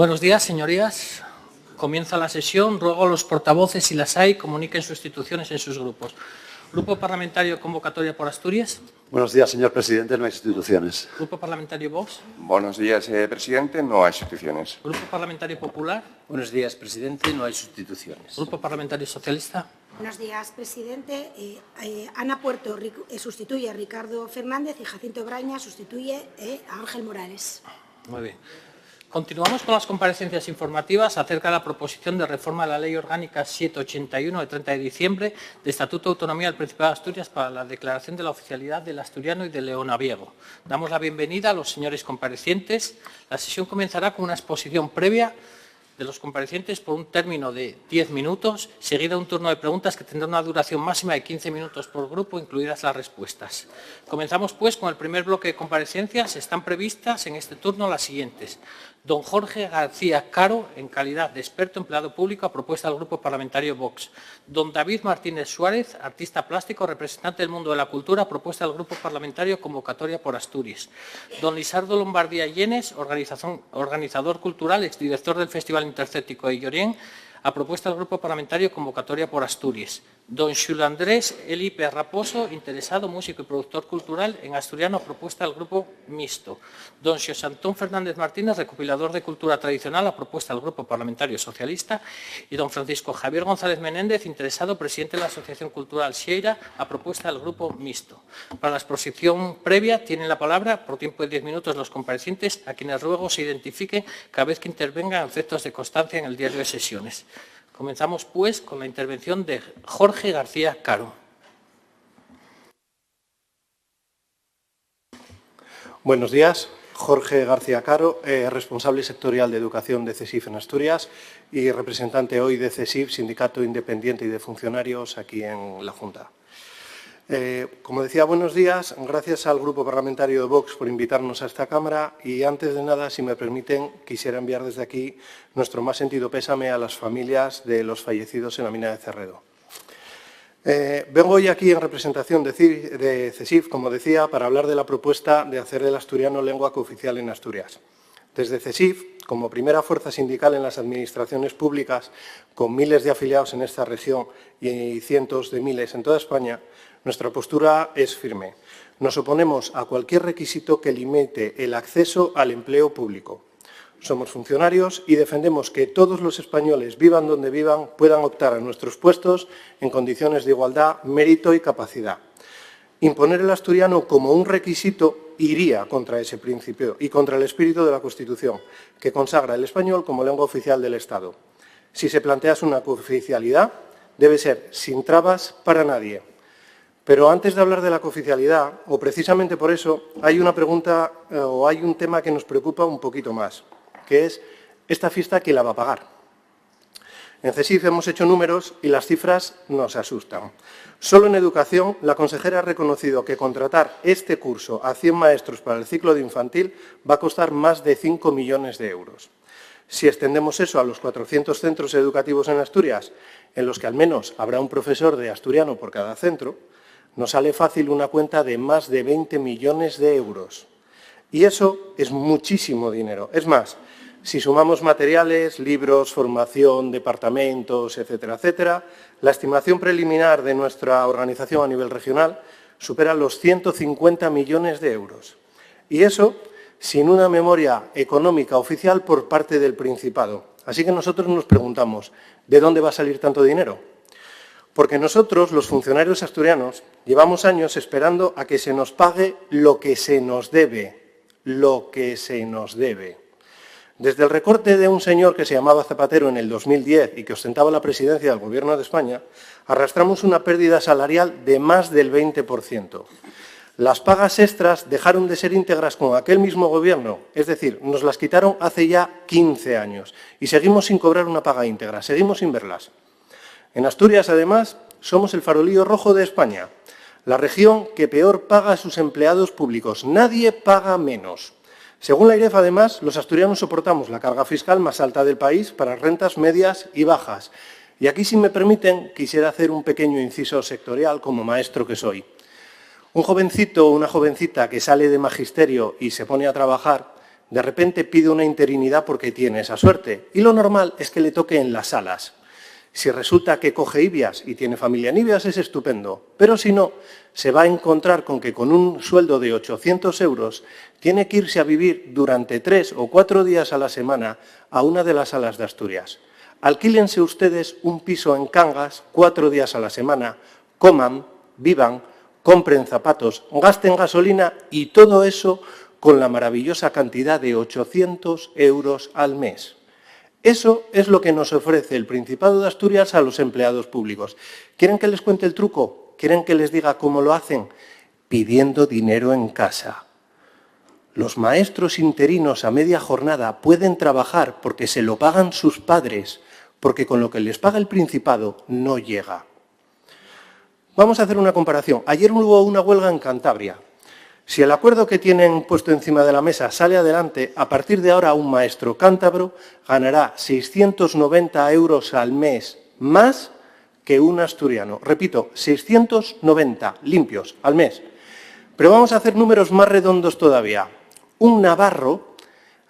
Buenos días, señorías. Comienza la sesión. Ruego a los portavoces, si las hay, comuniquen sus instituciones en sus grupos. Grupo Parlamentario Convocatoria por Asturias. Buenos días, señor presidente. No hay instituciones. Grupo Parlamentario Vox. Buenos días, presidente. No hay sustituciones. Grupo Parlamentario Popular. Buenos días, presidente. No hay sustituciones. Grupo Parlamentario Socialista. Buenos días, presidente. Ana Puerto sustituye a Ricardo Fernández y Jacinto Braña sustituye a Ángel Morales. Muy bien. Continuamos con las comparecencias informativas acerca de la proposición de reforma de la Ley Orgánica 781 de 30 de diciembre de Estatuto de Autonomía del Principado de Asturias para la declaración de la oficialidad del asturiano y del leonaviego. Damos la bienvenida a los señores comparecientes. La sesión comenzará con una exposición previa de los comparecientes por un término de 10 minutos, seguida un turno de preguntas que tendrá una duración máxima de 15 minutos por grupo, incluidas las respuestas. Comenzamos, pues, con el primer bloque de comparecencias. Están previstas en este turno las siguientes. Don Jorge García Caro, en calidad de experto empleado público, a propuesta del Grupo Parlamentario Vox. Don David Martínez Suárez, artista plástico, representante del mundo de la cultura, a propuesta del Grupo Parlamentario Convocatoria por Asturias. Don Lisardo Lombardía Llenes, organizador cultural, exdirector del Festival Intercético de Llorén, a propuesta del Grupo Parlamentario Convocatoria por Asturias. Don Xulio Andrés Elipe Raposo, interesado, músico y productor cultural en asturiano, a propuesta del Grupo Mixto. Don Xosé Antón Fernández Martínez, recopilador de cultura tradicional, a propuesta del Grupo Parlamentario Socialista. Y don Francisco Javier González Menéndez, interesado, presidente de la Asociación Cultural Xeira, a propuesta del Grupo Mixto. Para la exposición previa tienen la palabra, por tiempo de 10 minutos, los comparecientes, a quienes ruego se identifiquen cada vez que intervengan efectos de constancia en el diario de sesiones. Comenzamos, pues, con la intervención de Jorge García Caro. Buenos días. Jorge García Caro, responsable sectorial de Educación de CESIF en Asturias y representante hoy de CESIF, Sindicato Independiente y de Funcionarios, aquí en la Junta. Como decía, buenos días. Gracias al Grupo Parlamentario de Vox por invitarnos a esta Cámara y, antes de nada, si me permiten, quisiera enviar desde aquí nuestro más sentido pésame a las familias de los fallecidos en la mina de Cerredo. Vengo hoy aquí en representación de CESIF, como decía, para hablar de la propuesta de hacer del asturiano lengua cooficial en Asturias. Desde CESIF, como primera fuerza sindical en las administraciones públicas, con miles de afiliados en esta región y cientos de miles en toda España, nuestra postura es firme. Nos oponemos a cualquier requisito que limite el acceso al empleo público. Somos funcionarios y defendemos que todos los españoles, vivan donde vivan, puedan optar a nuestros puestos en condiciones de igualdad, mérito y capacidad. Imponer el asturiano como un requisito iría contra ese principio y contra el espíritu de la Constitución, que consagra el español como lengua oficial del Estado. Si se plantea una cooficialidad, debe ser sin trabas para nadie. Pero antes de hablar de la cooficialidad, o precisamente por eso, hay una pregunta o hay un tema que nos preocupa un poquito más, que es esta fiesta, ¿quién la va a pagar? En CESIF hemos hecho números y las cifras nos asustan. Solo en educación, la consejera ha reconocido que contratar este curso a 100 maestros para el ciclo de infantil va a costar más de 5 millones de euros. Si extendemos eso a los 400 centros educativos en Asturias, en los que al menos habrá un profesor de asturiano por cada centro, nos sale fácil una cuenta de más de 20 millones de euros. Y eso es muchísimo dinero. Es más, si sumamos materiales, libros, formación, departamentos, etcétera, etcétera, la estimación preliminar de nuestra organización a nivel regional supera los 150 millones de euros. Y eso sin una memoria económica oficial por parte del Principado. Así que nosotros nos preguntamos, ¿de dónde va a salir tanto dinero? Porque nosotros, los funcionarios asturianos, llevamos años esperando a que se nos pague lo que se nos debe. Lo que se nos debe. Desde el recorte de un señor que se llamaba Zapatero en el 2010 y que ostentaba la presidencia del Gobierno de España, arrastramos una pérdida salarial de más del 20%. Las pagas extras dejaron de ser íntegras con aquel mismo Gobierno, es decir, nos las quitaron hace ya 15 años y seguimos sin cobrar una paga íntegra, seguimos sin verlas. En Asturias, además, somos el farolillo rojo de España, la región que peor paga a sus empleados públicos. Nadie paga menos. Según la IREF, además, los asturianos soportamos la carga fiscal más alta del país para rentas medias y bajas. Y aquí, si me permiten, quisiera hacer un pequeño inciso sectorial como maestro que soy. Un jovencito o una jovencita que sale de magisterio y se pone a trabajar De repente pide una interinidad porque tiene esa suerte. Y lo normal es que le toque en las salas. Si resulta que coge Ibias y tiene familia en Ibias, es estupendo. Pero si no, se va a encontrar con que con un sueldo de 800 euros tiene que irse a vivir durante 3 o 4 días a la semana a una de las salas de Asturias. Alquílense ustedes un piso en Cangas 4 días a la semana, coman, vivan, compren zapatos, gasten gasolina y todo eso con la maravillosa cantidad de 800 euros al mes. Eso es lo que nos ofrece el Principado de Asturias a los empleados públicos. ¿Quieren que les cuente el truco? ¿Quieren que les diga cómo lo hacen? Pidiendo dinero en casa. Los maestros interinos a media jornada pueden trabajar porque se lo pagan sus padres, porque con lo que les paga el Principado no llega. Vamos a hacer una comparación. Ayer hubo una huelga en Cantabria. Si el acuerdo que tienen puesto encima de la mesa sale adelante, a partir de ahora un maestro cántabro ganará 690 euros al mes más que un asturiano. Repito, 690 limpios al mes. Pero vamos a hacer números más redondos todavía. Un navarro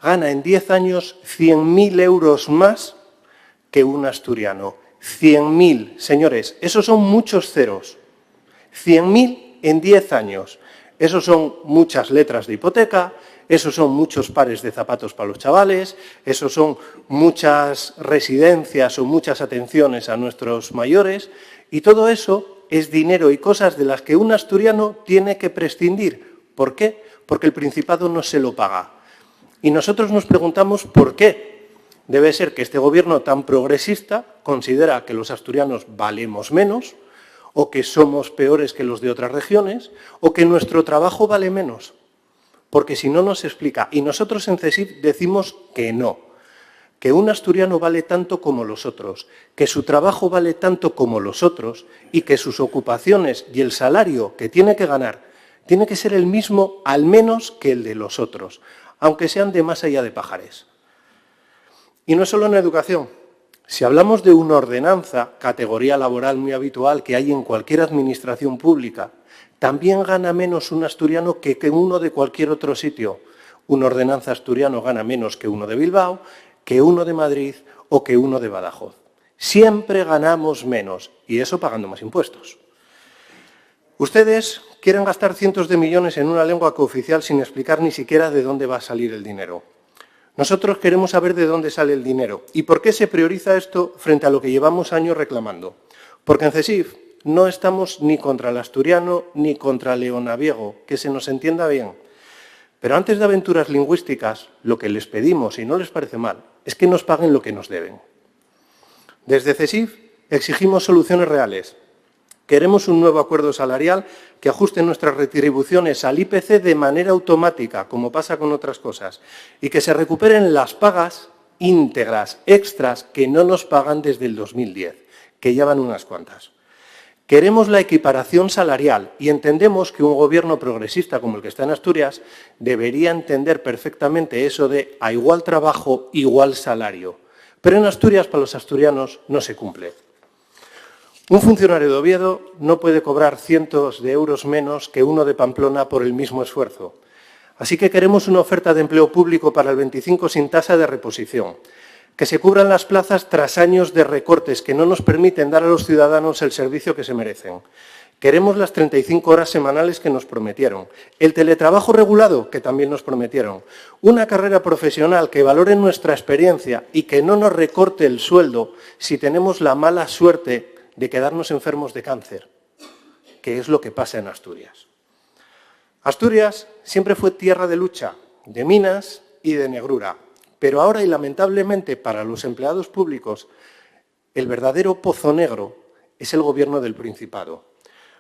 gana en 10 años 100.000 euros más que un asturiano. 100.000, señores, esos son muchos ceros. 100.000 en 10 años. Esos son muchas letras de hipoteca, esos son muchos pares de zapatos para los chavales, esos son muchas residencias o muchas atenciones a nuestros mayores, y todo eso es dinero y cosas de las que un asturiano tiene que prescindir. ¿Por qué? Porque el Principado no se lo paga. Y nosotros nos preguntamos por qué. Debe ser que este gobierno tan progresista considera que los asturianos valemos menos, o que somos peores que los de otras regiones, o que nuestro trabajo vale menos. Porque si no nos explica, y nosotros en CESIF decimos que no, que un asturiano vale tanto como los otros, que su trabajo vale tanto como los otros, y que sus ocupaciones y el salario que tiene que ganar tiene que ser el mismo al menos que el de los otros, aunque sean de más allá de pajares. Y no es solo en educación. Si hablamos de una ordenanza, categoría laboral muy habitual que hay en cualquier administración pública, también gana menos un asturiano que uno de cualquier otro sitio. Un ordenanza asturiano gana menos que uno de Bilbao, que uno de Madrid o que uno de Badajoz. Siempre ganamos menos, y eso pagando más impuestos. Ustedes quieren gastar cientos de millones en una lengua cooficial sin explicar ni siquiera de dónde va a salir el dinero. Nosotros queremos saber de dónde sale el dinero y por qué se prioriza esto frente a lo que llevamos años reclamando. Porque en CESIF no estamos ni contra el asturiano ni contra el leonaviego, que se nos entienda bien. Pero antes de aventuras lingüísticas, lo que les pedimos, y no les parece mal, es que nos paguen lo que nos deben. Desde CESIF exigimos soluciones reales. Queremos un nuevo acuerdo salarial que ajuste nuestras retribuciones al IPC de manera automática, como pasa con otras cosas, y que se recuperen las pagas íntegras, extras, que no nos pagan desde el 2010, que ya van unas cuantas. Queremos la equiparación salarial y entendemos que un gobierno progresista como el que está en Asturias debería entender perfectamente eso de a igual trabajo, igual salario. Pero en Asturias, para los asturianos, no se cumple. Un funcionario de Oviedo no puede cobrar cientos de euros menos que uno de Pamplona por el mismo esfuerzo. Así que queremos una oferta de empleo público para el 25 sin tasa de reposición, que se cubran las plazas tras años de recortes que no nos permiten dar a los ciudadanos el servicio que se merecen. Queremos las 35 horas semanales que nos prometieron, el teletrabajo regulado que también nos prometieron, una carrera profesional que valore nuestra experiencia y que no nos recorte el sueldo si tenemos la mala suerte de quedarnos enfermos de cáncer, que es lo que pasa en Asturias. Asturias siempre fue tierra de lucha, de minas y de negrura, pero ahora y lamentablemente para los empleados públicos, el verdadero pozo negro es el gobierno del Principado.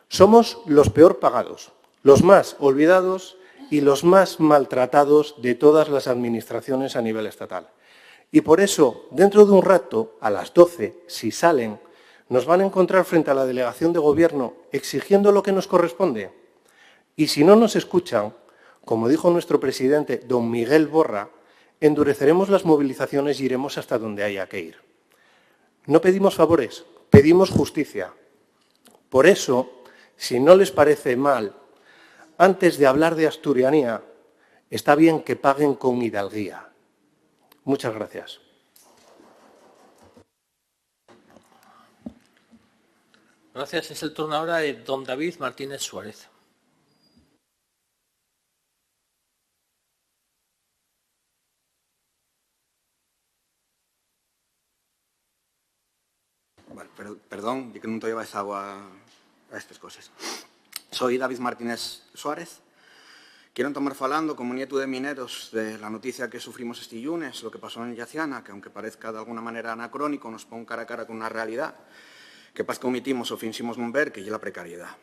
Somos los peor pagados, los más olvidados y los más maltratados de todas las administraciones a nivel estatal. Y por eso, dentro de un rato, a las 12, si salen, nos van a encontrar frente a la delegación de gobierno exigiendo lo que nos corresponde. Y si no nos escuchan, como dijo nuestro presidente, don Miguel Borra, endureceremos las movilizaciones y iremos hasta donde haya que ir. No pedimos favores, pedimos justicia. Por eso, si no les parece mal, antes de hablar de asturianía, Está bien que paguen con hidalguía. Muchas gracias. Gracias. Es el turno ahora de don David Martínez Suárez. Bueno, perdón, yo que non te llevas agua a estas cosas. Soy David Martínez Suárez. Quiero tomar falando como nieto de mineros de la noticia que sufrimos este lunes, lo que pasó en Yaciana, que aunque parezca de alguna manera anacrónico, nos pone cara a cara con una realidad que pas que omitimos o finximos non ver, que é la precariedad.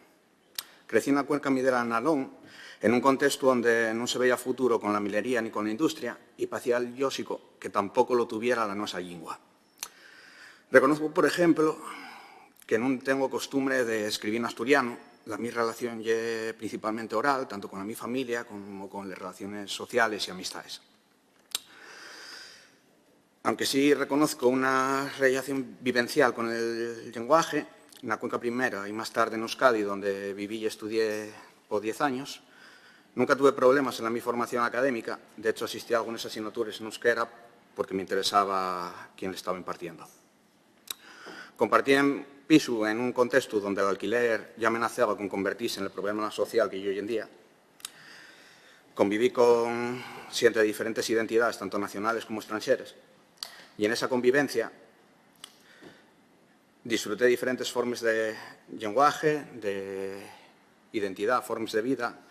Crecí na cuenca minera Nalón, en un contexto onde non se veía futuro con la minería ni con la industria, y parecía lógico que tampoco lo tuviera la nuestra lingua. Reconozco, por ejemplo, que non tengo costumbre de escribir en asturiano. La mi relación é principalmente oral, tanto con la mi familia como con las relaciones sociales y amistades. Aunque sí reconozco una relación vivencial con el lenguaje, en la Cuenca Primera y más tarde en Euskadi, donde viví y estudié por 10 años, nunca tuve problemas en la mi formación académica. De hecho, asistí a algunas asignaturas en euskera porque me interesaba quién le estaba impartiendo. Compartí en piso en un contexto donde el alquiler ya amenazaba con convertirse en el problema social que yo hoy en día. Conviví con gente de diferentes identidades, tanto nacionales como extranjeras. Y en esa convivencia disfruté de diferentes formas de lenguaje, de identidad, formas de vida,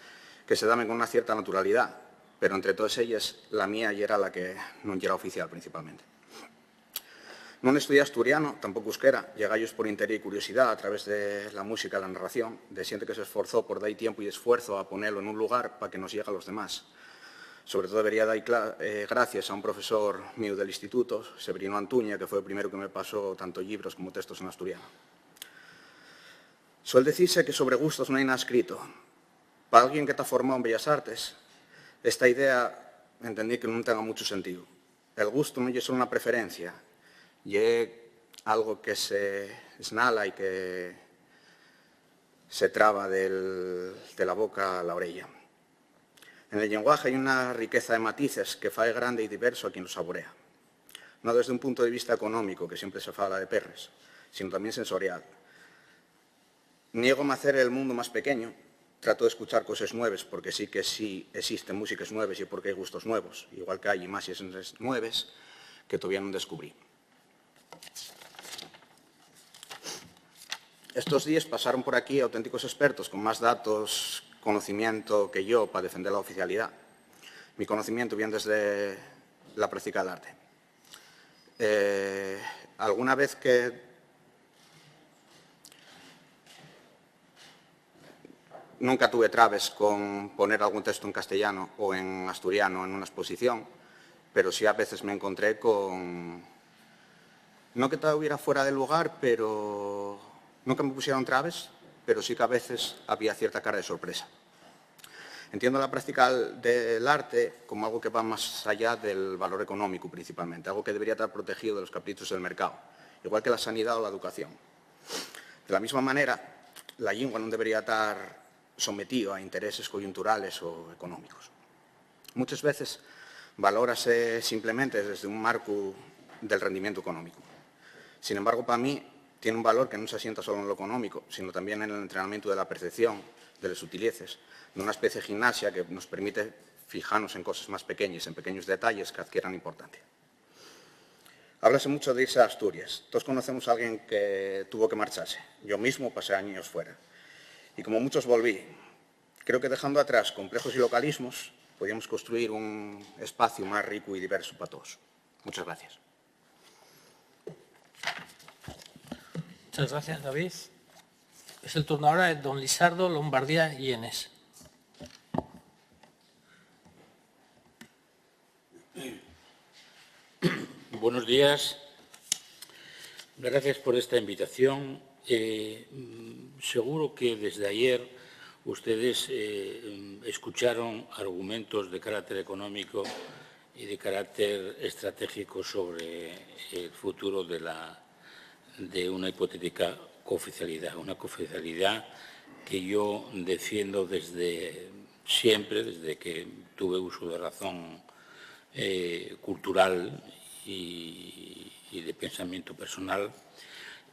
que se daban con una cierta naturalidad, pero entre todas ellas la mía ya era la que no era oficial principalmente. Non estudié asturiano, tampouco euskera, llegallos por interés y curiosidad a través de la música e la narración, de xente que se esforzó por dar tiempo y esfuerzo a ponerlo en un lugar para que nos llegue a los demás. Sobre todo debería dar gracias a un profesor mío del instituto, Severino Antuña, que fue el primero que me pasó tanto libros como textos en asturiano. Suele decirse que sobre gustos no hay nada escrito. Para alguien que está formado en Bellas Artes, esta idea entendí que no tenga mucho sentido. El gusto no es solo una preferencia, y es algo que se esnala y que se traba de la boca a la orella. En el lenguaje hay una riqueza de matices que fae grande y diverso a quien lo saborea. No desde un punto de vista económico, que siempre se fala de perres, sino también sensorial. Niego a hacer el mundo más pequeño, trato de escuchar cosas nuevas, porque sí que sí existen músicas nuevas y porque hay gustos nuevos, igual que hay imágenes nuevas que todavía no descubrí. Estos días pasaron por aquí auténticos expertos con más datos, conocimiento que yo para defender la oficialidad. Mi conocimiento viene desde la práctica del arte. Alguna vez que nunca tuve traves con poner algún texto en castellano o en asturiano en una exposición, pero sí a veces me encontré con... No que todo hubiera fuera de lugar, pero nunca me pusieron traves, pero sí que a veces había cierta cara de sorpresa. Entiendo la práctica del arte como algo que va más allá del valor económico principalmente, algo que debería estar protegido de los caprichos del mercado, igual que la sanidad o la educación. De la misma manera, la lengua no debería estar sometido a intereses coyunturales o económicos. Muchas veces valórase simplemente desde un marco del rendimiento económico. Sin embargo, para mí tiene un valor que no se asienta solo en lo económico, sino también en el entrenamiento de la percepción, de las sutileces, de una especie de gimnasia que nos permite fijarnos en cosas más pequeñas, en pequeños detalles que adquieran importancia. Háblase mucho de irse a Asturias. Todos conocemos a alguien que tuvo que marcharse. Yo mismo pasé años fuera. Y como muchos volví. Creo que dejando atrás complejos y localismos, podíamos construir un espacio más rico y diverso para todos. Muchas gracias. Muchas gracias, David. Es el turno ahora de don Lisardo Lombardía Llenes. Buenos días. Gracias por esta invitación. Seguro que desde ayer ustedes escucharon argumentos de carácter económico y de carácter estratégico sobre el futuro de una hipotética cooficialidad, una cooficialidad que yo defiendo desde siempre, desde que tuve uso de razón cultural y de pensamiento personal,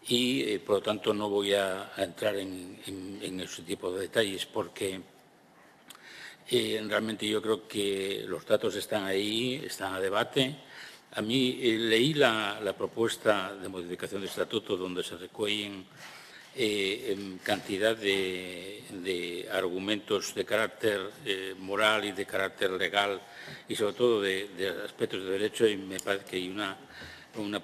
y por lo tanto no voy a entrar en ese tipo de detalles porque realmente yo creo que los datos están ahí, están a debate. A mí leí la propuesta de modificación del estatuto donde se recuellen cantidad de argumentos de carácter moral y de carácter legal y sobre todo de aspectos de derecho, y me parece que hay una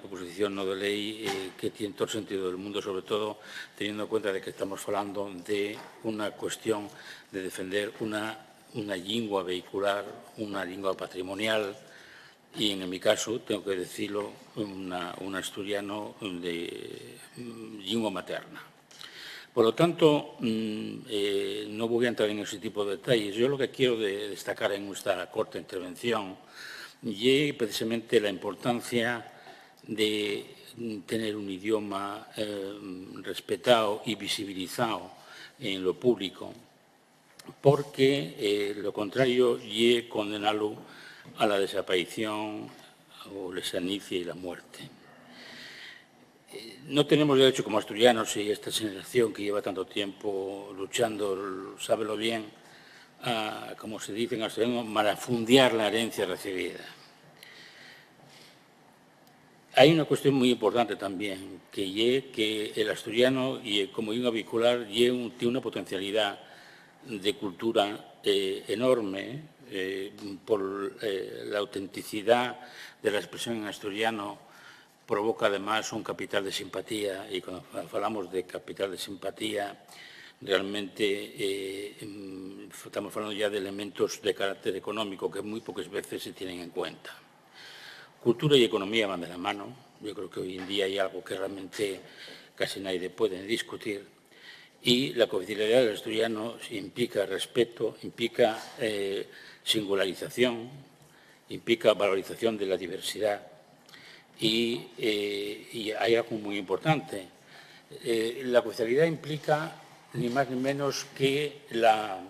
proposición no de ley que tiene todo el sentido del mundo, sobre todo teniendo en cuenta de que estamos hablando de una cuestión de defender una lengua vehicular, una lengua patrimonial, y en mi caso, tengo que decirlo, un asturiano de lengua materna. Por lo tanto, no voy a entrar en ese tipo de detalles. Yo lo que quiero destacar en esta corta intervención es precisamente la importancia de tener un idioma respetado y visibilizado en lo público, porque lo contrario es condenarlo a la desaparición o lesanicia y la muerte. No tenemos derecho como asturianos, y esta generación que lleva tanto tiempo luchando, sábelo bien, a, como se dice en asturiano, marafundiar la herencia recibida. Hay una cuestión muy importante también, que el asturiano, y como lengua vehicular, tiene una potencialidad de cultura enorme por la autenticidad de la expresión en asturiano. Provoca además un capital de simpatía, y cuando hablamos de capital de simpatía, realmente estamos hablando ya de elementos de carácter económico que muy pocas veces se tienen en cuenta. Cultura y economía van de la mano. Yo creo que hoy en día hay algo que realmente casi nadie puede discutir. Y la cooficialidad del asturiano implica respeto, implica singularización, implica valorización de la diversidad. Y hay algo muy importante. La cooficialidad implica ni más ni menos que la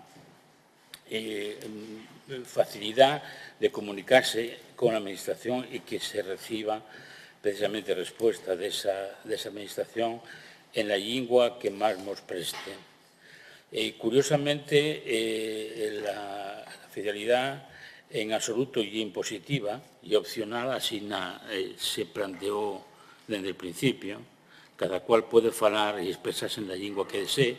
facilidad de comunicarse con la Administración y que se reciba precisamente respuesta de esa Administración en la lengua que más nos preste. Curiosamente, la oficialidad en absoluto y impositiva y opcional, así se planteó desde el principio. Cada cual puede falar y expresarse en la lengua que desee.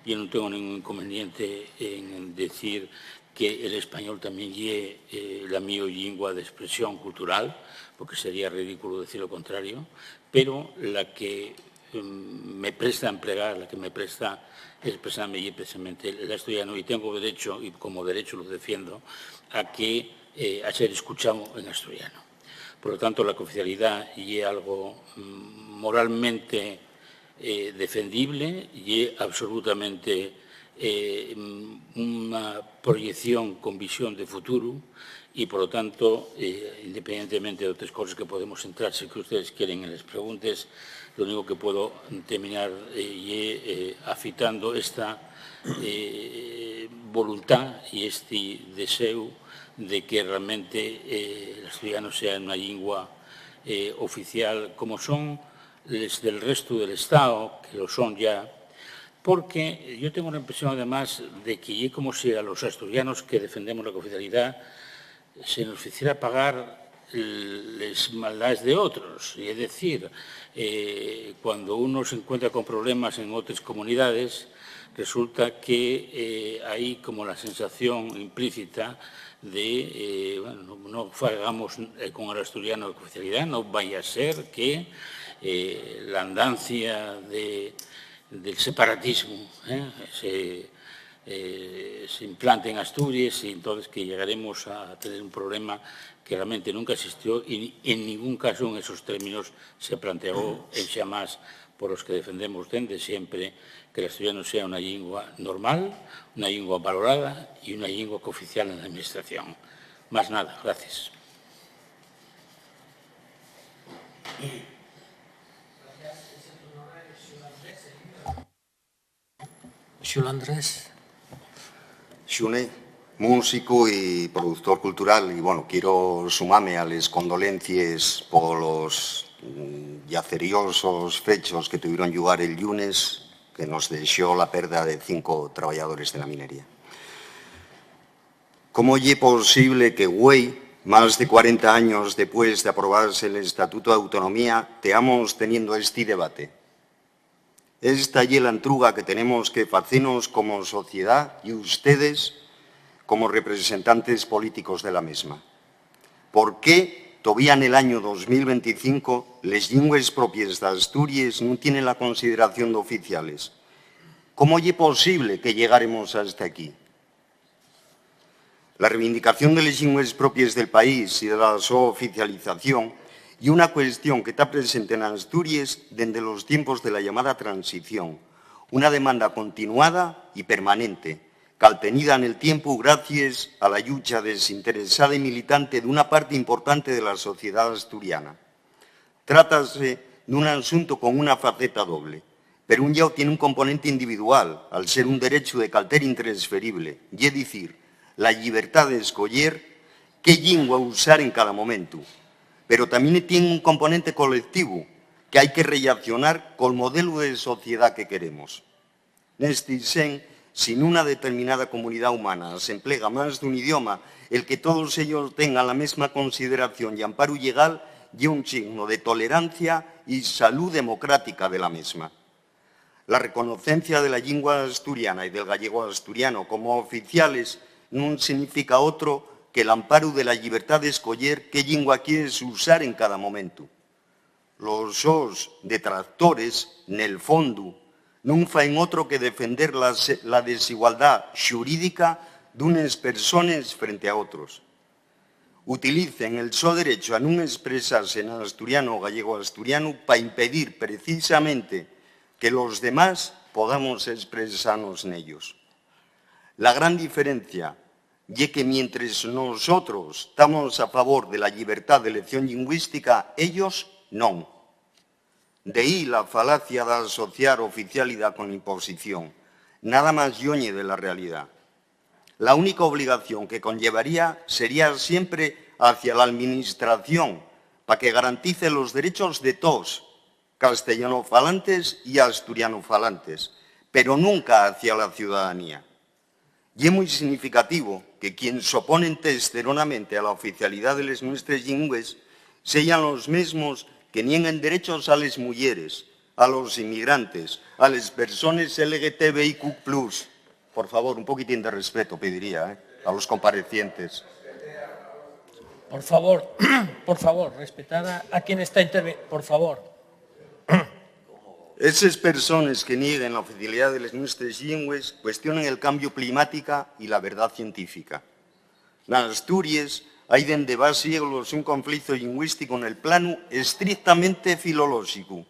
Yo no tengo ningún inconveniente en decir que el español también es la mi lengua de expresión cultural, porque sería ridículo decir lo contrario, pero la que me presta a emplear, la que me presta a expresarme y precisamente el asturiano, y tengo derecho, y como derecho lo defiendo, a ser escuchado en asturiano. Por lo tanto, la cooficialidad es algo moralmente defendible y es absolutamente una proyección con visión de futuro, y por lo tanto, independientemente de otras cosas que podemos entrar, si que ustedes quieren en las preguntas, lo único que puedo terminar afitando esta voluntad y este deseo de que realmente el asturiano sea una lengua oficial, como son los del resto del Estado, que lo son ya, porque yo tengo la impresión además de que, como si a los asturianos que defendemos la cooficialidad se nos hiciera pagar las maldades de otros. Y es decir, cuando uno se encuentra con problemas en otras comunidades, resulta que hay como la sensación implícita de, no hagamos con el asturiano de cooficialidad, no vaya a ser que la andancia del separatismo se implante en Asturias, y entonces que llegaremos a tener un problema que realmente nunca existió y en ningún caso en esos términos se planteó en jamás por los que defendemos desde siempre que el asturiano sea una lengua normal, una lengua valorada y una lengua cooficial en la Administración. Más nada, gracias. Xulio Andrés. Xune, músico y productor cultural, y bueno, quiero sumarme a las condolencias por los yaceriosos fechos que tuvieron lugar el lunes, que nos dejó la pérdida de 5 trabajadores de la minería. ¿Cómo es posible que hoy, más de 40 años después de aprobarse el Estatuto de Autonomía, estemos teniendo este debate? Esta es la entruga que tenemos que hacernos como sociedad y ustedes como representantes políticos de la misma. ¿Por qué todavía en el año 2025 las lenguas propias de Asturias no tienen la consideración de oficiales? ¿Cómo es posible que llegaremos hasta aquí? La reivindicación de las lenguas propias del país y de la su oficialización y una cuestión que está presente en Asturias desde los tiempos de la llamada transición, una demanda continuada y permanente, caltenida en el tiempo gracias a la lucha desinteresada y militante de una parte importante de la sociedad asturiana. Trátase de un asunto con una faceta doble, pero un lado tiene un componente individual, al ser un derecho de calter intransferible, y es decir, la libertad de escoger qué lengua usar en cada momento, pero también tiene un componente colectivo, que hay que reaccionar con el modelo de sociedad que queremos. En este sen, si en una determinada comunidad humana se emplea más de un idioma, el que todos ellos tengan la misma consideración y amparo legal y un signo de tolerancia y salud democrática de la misma. La reconocencia de la lengua asturiana y del gallego asturiano como oficiales no significa otro que el amparo de la libertad de escoger qué lengua quieres usar en cada momento. Los sos detractores, en el fondo, no faen otro que defender la desigualdad jurídica de unas personas frente a otros. Utilicen el su derecho a no expresarse en asturiano o gallego asturiano para impedir precisamente que los demás podamos expresarnos en ellos. La gran diferencia es que mientras nosotros estamos a favor de la libertad de elección lingüística, ellos no. De ahí la falacia de asociar oficialidad con imposición, nada más yoñe de la realidad. La única obligación que conllevaría sería siempre hacia la administración, para que garantice los derechos de todos, castellanofalantes y asturianofalantes, pero nunca hacia la ciudadanía. Y es muy significativo que quienes se oponen testosteronamente a la oficialidad de las nuestras lenguas sean los mismos que niegan derechos a las mujeres, a los inmigrantes, a las personas LGTBIQ+. Por favor, un poquitín de respeto pediría a los comparecientes. Por favor, respetar a quien está interviniendo. Por favor. Esas personas que niegan la oficialidad de las nuestras lenguas cuestionan el cambio climático y la verdad científica. En Asturias hay desde va siglos un conflicto lingüístico en el plano estrictamente filológico.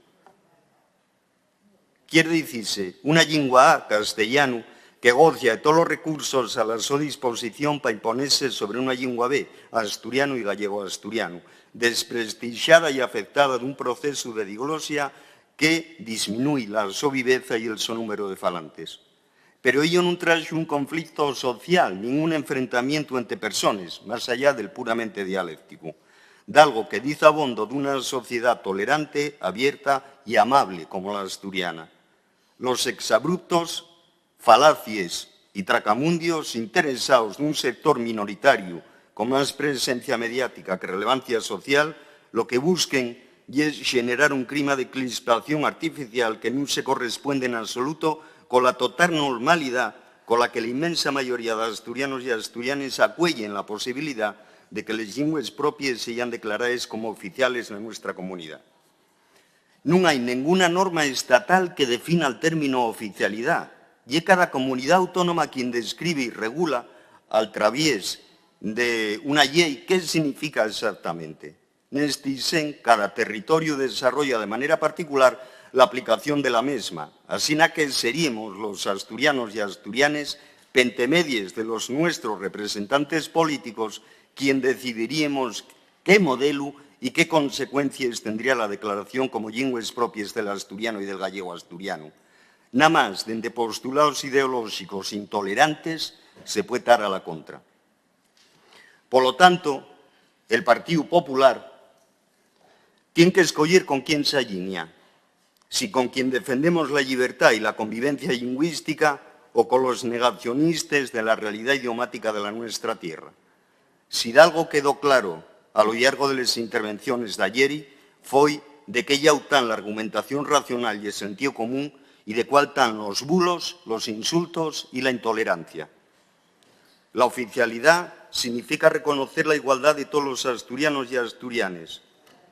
Quiere decirse, una lengua A, castellano, que goza de todos los recursos a la su disposición para imponerse sobre una lengua B, asturiano y gallego asturiano, desprestigiada y afectada de un proceso de diglosia que disminuye la su viveza y el su número de falantes. Pero ello no trae un conflicto social, ningún enfrentamiento entre personas, más allá del puramente dialéctico, de algo que dice abondo de una sociedad tolerante, abierta y amable como la asturiana. Los exabruptos, falacies y tracamundios interesados en un sector minoritario con más presencia mediática que relevancia social, lo que busquen es generar un clima de crispación artificial que no se corresponde en absoluto con la total normalidad con la que la inmensa mayoría de asturianos y asturianas acuellen la posibilidad de que las lenguas propias sean declaradas como oficiales en nuestra comunidad. No hay ninguna norma estatal que defina el término oficialidad, y es cada comunidad autónoma quien describe y regula al través de una ley qué significa exactamente. En este sen, cada territorio desarrolla de manera particular la aplicación de la misma, así que seríamos los asturianos y asturianes pentemedies de los nuestros representantes políticos quien decidiríamos qué modelo y qué consecuencias tendría la declaración como lenguas propias del asturiano y del gallego asturiano. Nada más, desde postulados ideológicos intolerantes, se puede dar a la contra. Por lo tanto, el Partido Popular tiene que escoger con quién se alinea, si con quien defendemos la libertad y la convivencia lingüística o con los negacionistas de la realidad idiomática de la nuestra tierra. Si de algo quedó claro a lo largo de las intervenciones de ayer, fue de que ya están la argumentación racional y el sentido común y de cuál están los bulos, los insultos y la intolerancia. La oficialidad significa reconocer la igualdad de todos los asturianos y asturianes.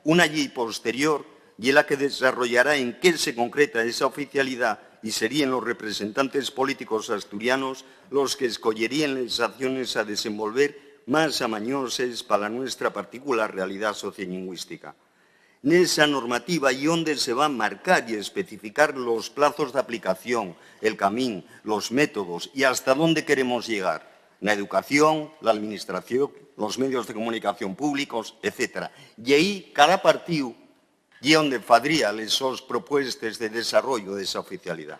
Una ley posterior y la que desarrollará en qué se concreta esa oficialidad y serían los representantes políticos asturianos los que escogerían las acciones a desenvolver más amañosas para nuestra particular realidad sociolingüística. En esa normativa y donde se van a marcar y especificar los plazos de aplicación, el camino, los métodos y hasta dónde queremos llegar. La educación, la administración, los medios de comunicación públicos, etc. Y ahí cada partido y donde fadría esas propuestas de desarrollo de esa oficialidad.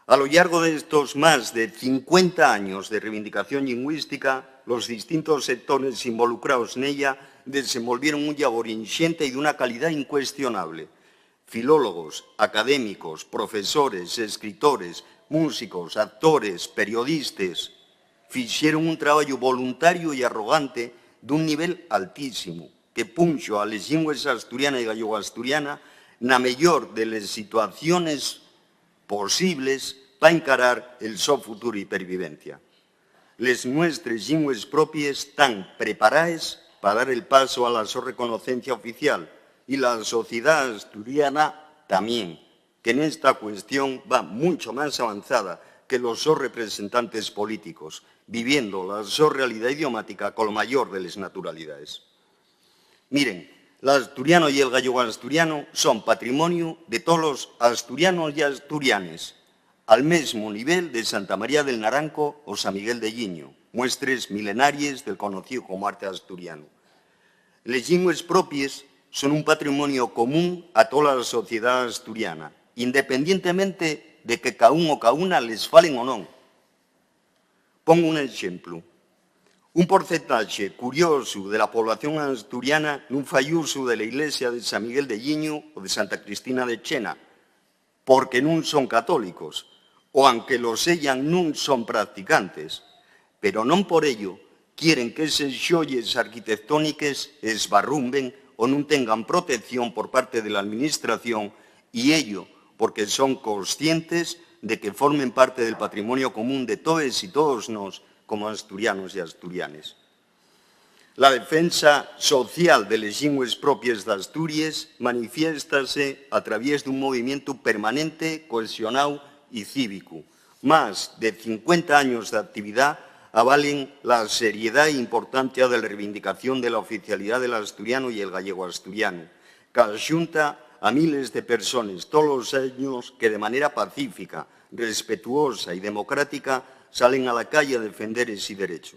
A lo largo de estos más de 50 años de reivindicación lingüística, los distintos sectores involucrados en ella desenvolvieron un labor ingente y de una calidad incuestionable. Filólogos, académicos, profesores, escritores, músicos, actores, periodistas, hicieron un trabajo voluntario y arrogante de un nivel altísimo, que punxo a les lingües asturiana y gallego-asturiana na mellor de las situaciones posibles para encarar el so futuro y pervivencia. Les nuestras lingües propias están preparadas para dar el paso a la so reconocencia oficial y la sociedad asturiana también, que en esta cuestión va mucho más avanzada que los so representantes políticos, viviendo la so realidad idiomática con la mayor de las naturalidades. Miren, el asturiano y el gallego-asturiano son patrimonio de todos los asturianos y asturianes, al mismo nivel de Santa María del Naranco o San Miguel de Lliño, muestres milenarias del conocido como arte asturiano. Les lingües propias son un patrimonio común a toda la sociedad asturiana, independientemente de que cada uno o cada una les falen o no. Pongo un ejemplo. Un porcentaje curioso de la población asturiana no fai uso de la iglesia de San Miguel de Lliño o de Santa Cristina de Chena, porque no son católicos, o aunque lo sean, no son practicantes, pero no por ello quieren que esas joyas arquitectónicas esbarrumben o no tengan protección por parte de la administración, y ello porque son conscientes de que formen parte del patrimonio común de todos y todos nos, como asturianos y asturianes. La defensa social de las lingües propias de Asturias manifiéstase a través de un movimiento permanente, cohesionado y cívico. Más de 50 años de actividad avalen la seriedad e importancia de la reivindicación de la oficialidad del asturiano y el gallego-asturiano, que ajunta a miles de personas todos los años que de manera pacífica, respetuosa y democrática salen a la calle a defender ese derecho.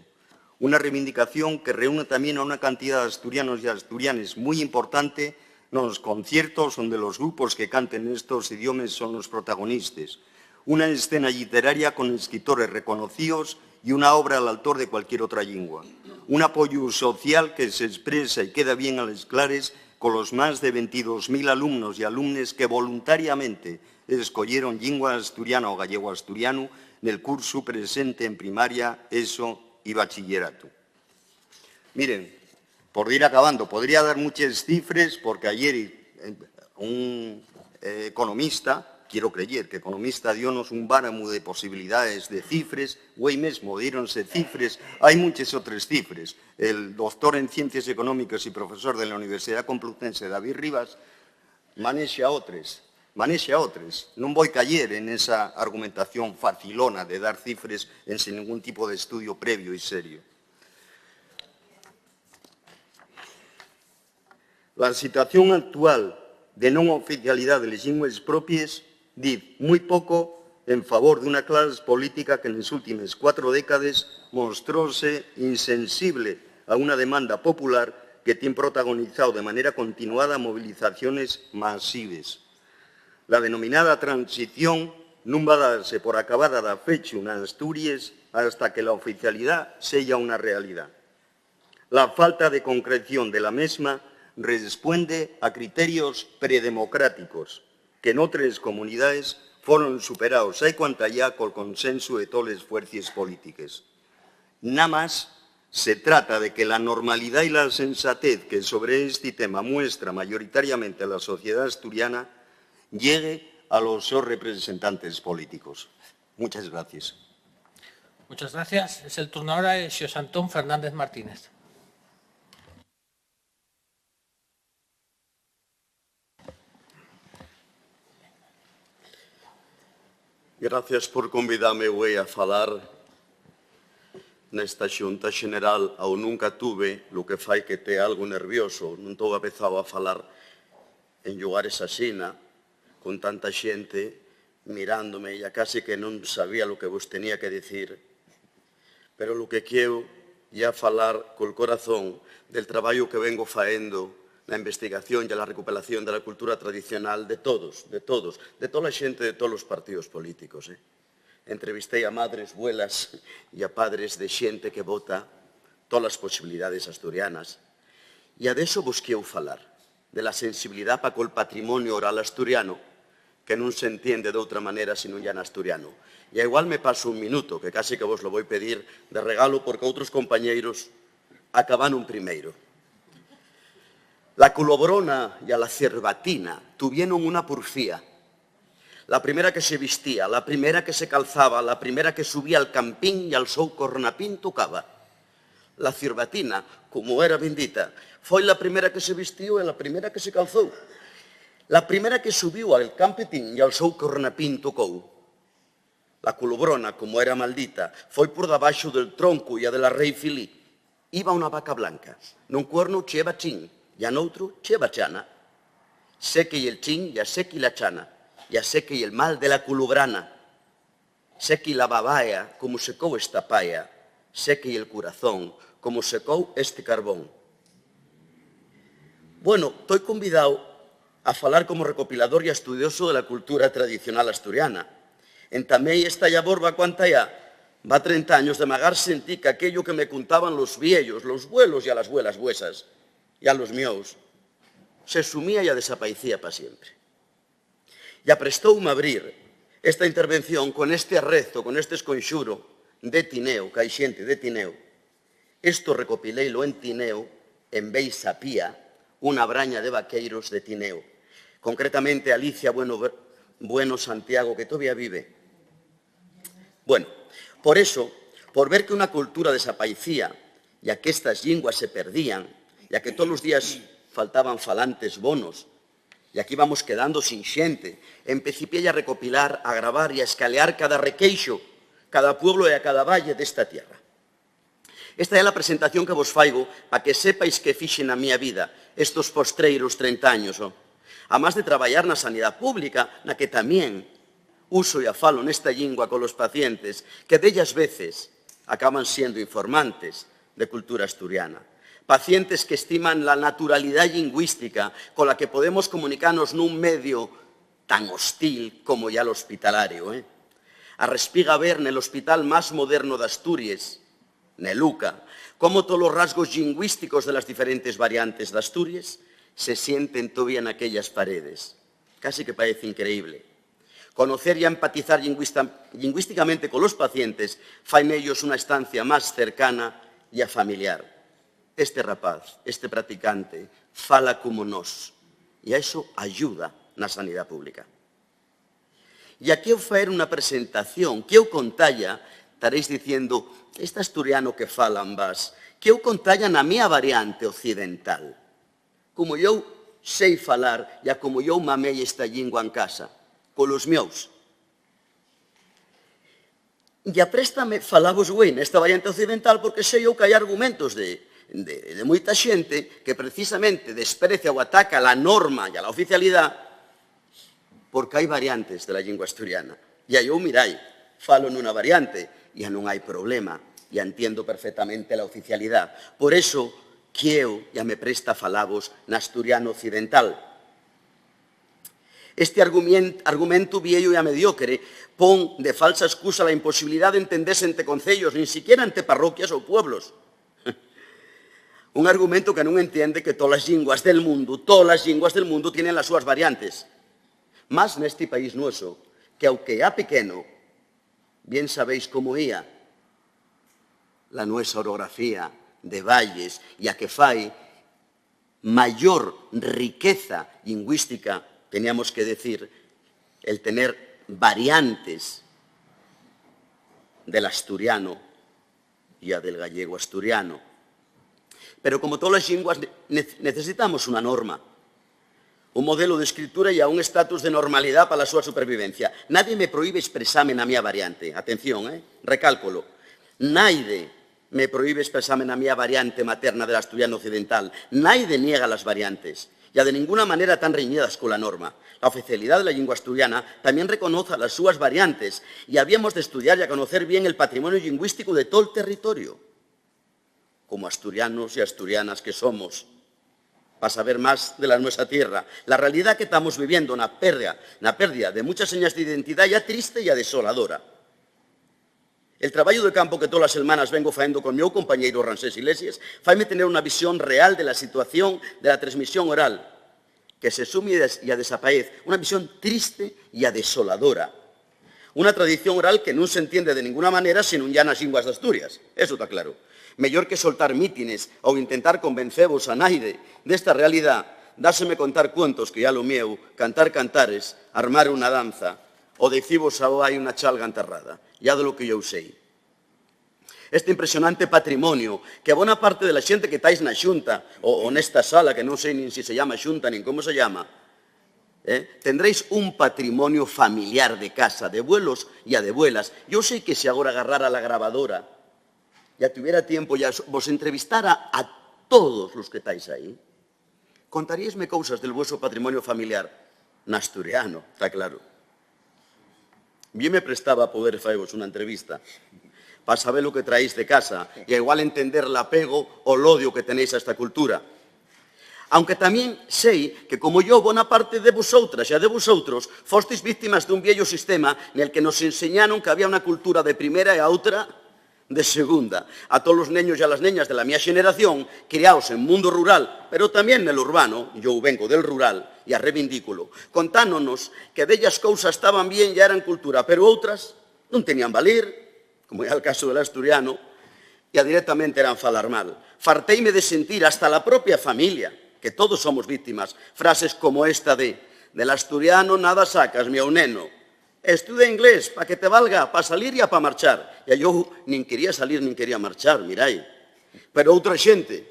Una reivindicación que reúne también a una cantidad de asturianos y asturianes muy importante en los conciertos donde los grupos que canten estos idiomas son los protagonistas. Una escena literaria con escritores reconocidos y una obra al altor de cualquier otra lengua. Un apoyo social que se expresa y queda bien a las claras con los más de 22.000 alumnos y alumnes que voluntariamente escogieron lengua asturiana o gallego-asturiano en el curso presente en primaria, ESO y bachillerato. Miren, por ir acabando, podría dar muchas cifras porque ayer un economista, quiero creer que economista dio-nos un báramo de posibilidades de cifras, hoy mismo dieronse cifras, hay muchas otras cifras. El doctor en Ciencias Económicas y profesor de la Universidad Complutense, David Rivas, maneja otras. Non voy a caer en esa argumentación facilona de dar cifras sin ningún tipo de estudio previo y serio. La situación actual de non oficialidad de las lingües propias dice muy poco en favor de una clase política que en las últimas 4 décadas mostróse insensible a una demanda popular que tiene protagonizado de manera continuada movilizaciones masivas. La denominada transición non va darse por acabada da fecho en Asturias hasta que la oficialidad sea una realidad. La falta de concreción de la mesma responde a criterios predemocráticos que en otras comunidades fueron superados hai cuanta ya col consenso de todas las fuerzas políticas. Nada más se trata de que la normalidad y la sensatez que sobre este tema muestra mayoritariamente la sociedad asturiana llegue a los representantes políticos. Muchas gracias. Muchas gracias. Es el turno ahora de Xosé Antón Fernández Martínez. Gracias por convidarme hoy a falar nesta Xunta Xeneral ao nunca tuve, lo que fai que te algo nervioso. Non estou apezado a falar en lugares asina, con tanta xente mirándome, e casi que non sabía lo que vos tenía que dicir. Pero lo que quero é falar col corazón del traballo que vengo faendo na investigación e a la recuperación de la cultura tradicional de toda a xente de todos os partidos políticos. Entrevistei a madres, abuelas e a padres de xente que vota todas as posibilidades asturianas. E a deso vos quero falar, de la sensibilidad para col patrimonio oral asturiano, que non se entiende de outra manera se non ya en asturiano. E igual me paso un minuto, que casi que vos lo vou pedir de regalo, porque outros compañeiros acaban primeiro. La culobrona y a la cervatina tuvieron una porfía. La primera que se vestía, la primera que se calzaba, la primera que subía al campín y al seu cornapín tocaba. La cervatina, como era bendita, foi la primera que se vestiu e la primera que se calzou. La primera que subiu al campetín e al seu cornapín tocou. La culobrona, como era maldita, foi por debaixo del tronco e a de la rei Filí. Iba unha vaca blanca, nun cuerno cheva chin, e a noutro cheva chana. Sé que el chin e a sé que la chana, e a sé que el mal de la culobrana. Sé que la babaia, como secou esta paia, sé que el corazón, como secou este carbón. Bueno, estoy convidado a falar como recopilador e estudioso de la cultura tradicional asturiana. Entamei esta borba cuanta ya, va 30 años de magar sentí que aquello que me contaban los viellos, los vuelos y a las vuelas huesas, y a los miós, se sumía y a desaparecía para siempre. E aprestoume a abrir esta intervención con este arrezo, con este esconxuro de Tineo, que hai xente de Tineo. Isto recopileilo en Tineo, en Beixa Pía, unha braña de vaqueiros de Tineo. Concretamente Alicia Bueno Santiago, que todavía vive. Bueno, por eso, por ver que unha cultura desaparecía e a que estas linguas se perdían, e a que todos os días faltaban falantes bonos, e aquí vamos quedando sin xente, empecipei a recopilar, a gravar e a escalear cada requeixo, cada pueblo e a cada valle desta tierra. Esta é a presentación que vos faigo para que sepais que fixe na miña vida estos postreiros 30 años. A máis de traballar na sanidade pública, na que tamén uso e a falo nesta lingua con os pacientes, que dellas veces acaban siendo informantes de cultura asturiana. Pacientes que estiman la naturalidad lingüística con la que podemos comunicarnos nun medio tan hostil como ya el hospitalario. A respiga ver nel hospital más moderno de Asturias, Neluca, como todos los rasgos lingüísticos de las diferentes variantes de Asturias se sienten todavía en aquellas paredes. Casi que parece increíble. Conocer y empatizar lingüísticamente con los pacientes fai nellos una estancia más cercana y a familiar. Este rapaz, este practicante, fala como nós. E a eso ayuda na sanidade pública. E aquí eu faer unha presentación que eu contalla, estaréis dicindo, este asturiano que falan vas, que eu contalla na miña variante occidental. Como eu sei falar e a como eu mamei esta lingua en casa, colos meus. E apréstame falabos nesta variante occidental porque sei eu que hai argumentos de moita xente que precisamente desprecia ou ataca a norma e a oficialidade porque hai variantes da lingua asturiana. E aí eu mirai, falo nunha variante e non hai problema e entiendo perfectamente a oficialidade. Por eso, que eu ya me presta falabos na asturiano occidental. Este argumento viejo e a mediocre pon de falsa excusa la imposibilidad de entenderse entre concellos, nin siquiera entre parroquias ou pueblos. Un argumento que non entiende que todas as linguas del mundo tienen as súas variantes. Mas neste país nueso, que aunque é pequeno, bien sabéis como ia la nuestra orografía de valles e a que fai maior riqueza lingüística, teníamos que decir, el tener variantes del asturiano y a del gallego asturiano. Pero como todas las lenguas necesitamos una norma, un modelo de escritura y a un estatus de normalidad para la súa supervivencia. Nadie me prohíbe expresarme na miña variante. Atención, recálculo. Nadie me prohíbe expresarme na miña variante materna del asturiano occidental. Nadie niega las variantes. Ya de ninguna manera tan reñidas con la norma. La oficialidad de la lengua asturiana también reconoce las súas variantes y habíamos de estudiar y a conocer bien el patrimonio lingüístico de todo el territorio. Como asturianos y asturianas que somos, para saber más de la nuestra tierra. La realidad que estamos viviendo, una pérdida de muchas señas de identidad ya triste y ya desoladora. El traballo de campo que todas as semanas vengo faendo con meu compañeiro Rancés Iglesias faime tener unha visión real de la situación de la transmisión oral que se sume e a desaparece. Unha visión triste e a desoladora. Unha tradición oral que non se entiende de ninguna manera se non ya nas linguas de Asturias. Eso está claro. Mellor que soltar mítines ou intentar convencevos a naide desta realidad, dáseme contar cuentos que ya lo meu, cantar cantares, armar unha danza, o decivos ao hai unha chalga enterrada. Ya de lo que eu sei. Este impresionante patrimonio que a bona parte de la xente que estáis na xunta ou nesta sala, que non sei nin si se llama xunta nin como se llama, tendréis un patrimonio familiar de casa, de abuelos e a de abuelas. Eu sei que se agora agarrara la grabadora ya tuviera tiempo, ya vos entrevistara a todos los que estáis aí, contaríesme cousas del vuestro patrimonio familiar na asturiano, está claro. Bien me prestaba a poder faeros unha entrevista para saber lo que traéis de casa e a igual entender el apego o el odio que tenéis a esta cultura. Aunque tamén sei que, como yo, bona parte de vosotras e de vosotros fostes víctimas dun viejo sistema nel que nos enseñaron que había unha cultura de primera e a outra de segunda. A todos os neños e a las neñas de la miña xeneración, criados en mundo rural, pero tamén nel urbano, yo vengo del rural, e a reivindículo, contánonos que bellas cousas estaban bien e eran cultura, pero outras non tenían valer, como é o caso del asturiano, e directamente eran falar mal. Farteime de sentir hasta la propia familia, que todos somos víctimas, frases como esta de del asturiano nada sacas, meu neno, estudia inglés para que te valga para salir e para marchar. E eu nin quería salir nin quería marchar, mirai. Pero outra xente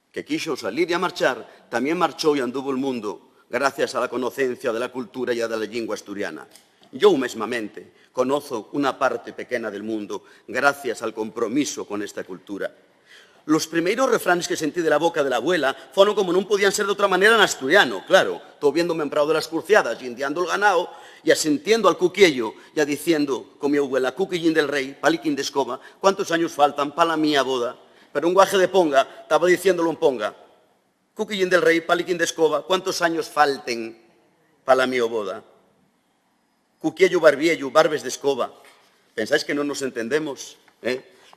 que quixo salir e a marchar tamén marchou e anduvo o mundo gracias a la conocencia de la cultura e a da lingua asturiana. Yo mesmamente conozo una parte pequeña del mundo gracias al compromiso con esta cultura. Los primeros refranes que sentí de la boca de la abuela fueron como non podían ser de otra manera en asturiano, claro, todo viéndome en Prado de las Curciadas y indiando el ganado y asintiendo al cuquiello, ya diciendo con mi abuela, cuquillín del rey, paliquín de escoba, ¿cuántos años faltan para la mía boda? Pero un guaje de ponga estaba diciéndolo en ponga, cuquillín del rey, paliquín de escoba, ¿cuántos años falten para la mía boda? Cuquiello, barbiello, barbes de escoba. ¿Pensáis que no nos entendemos?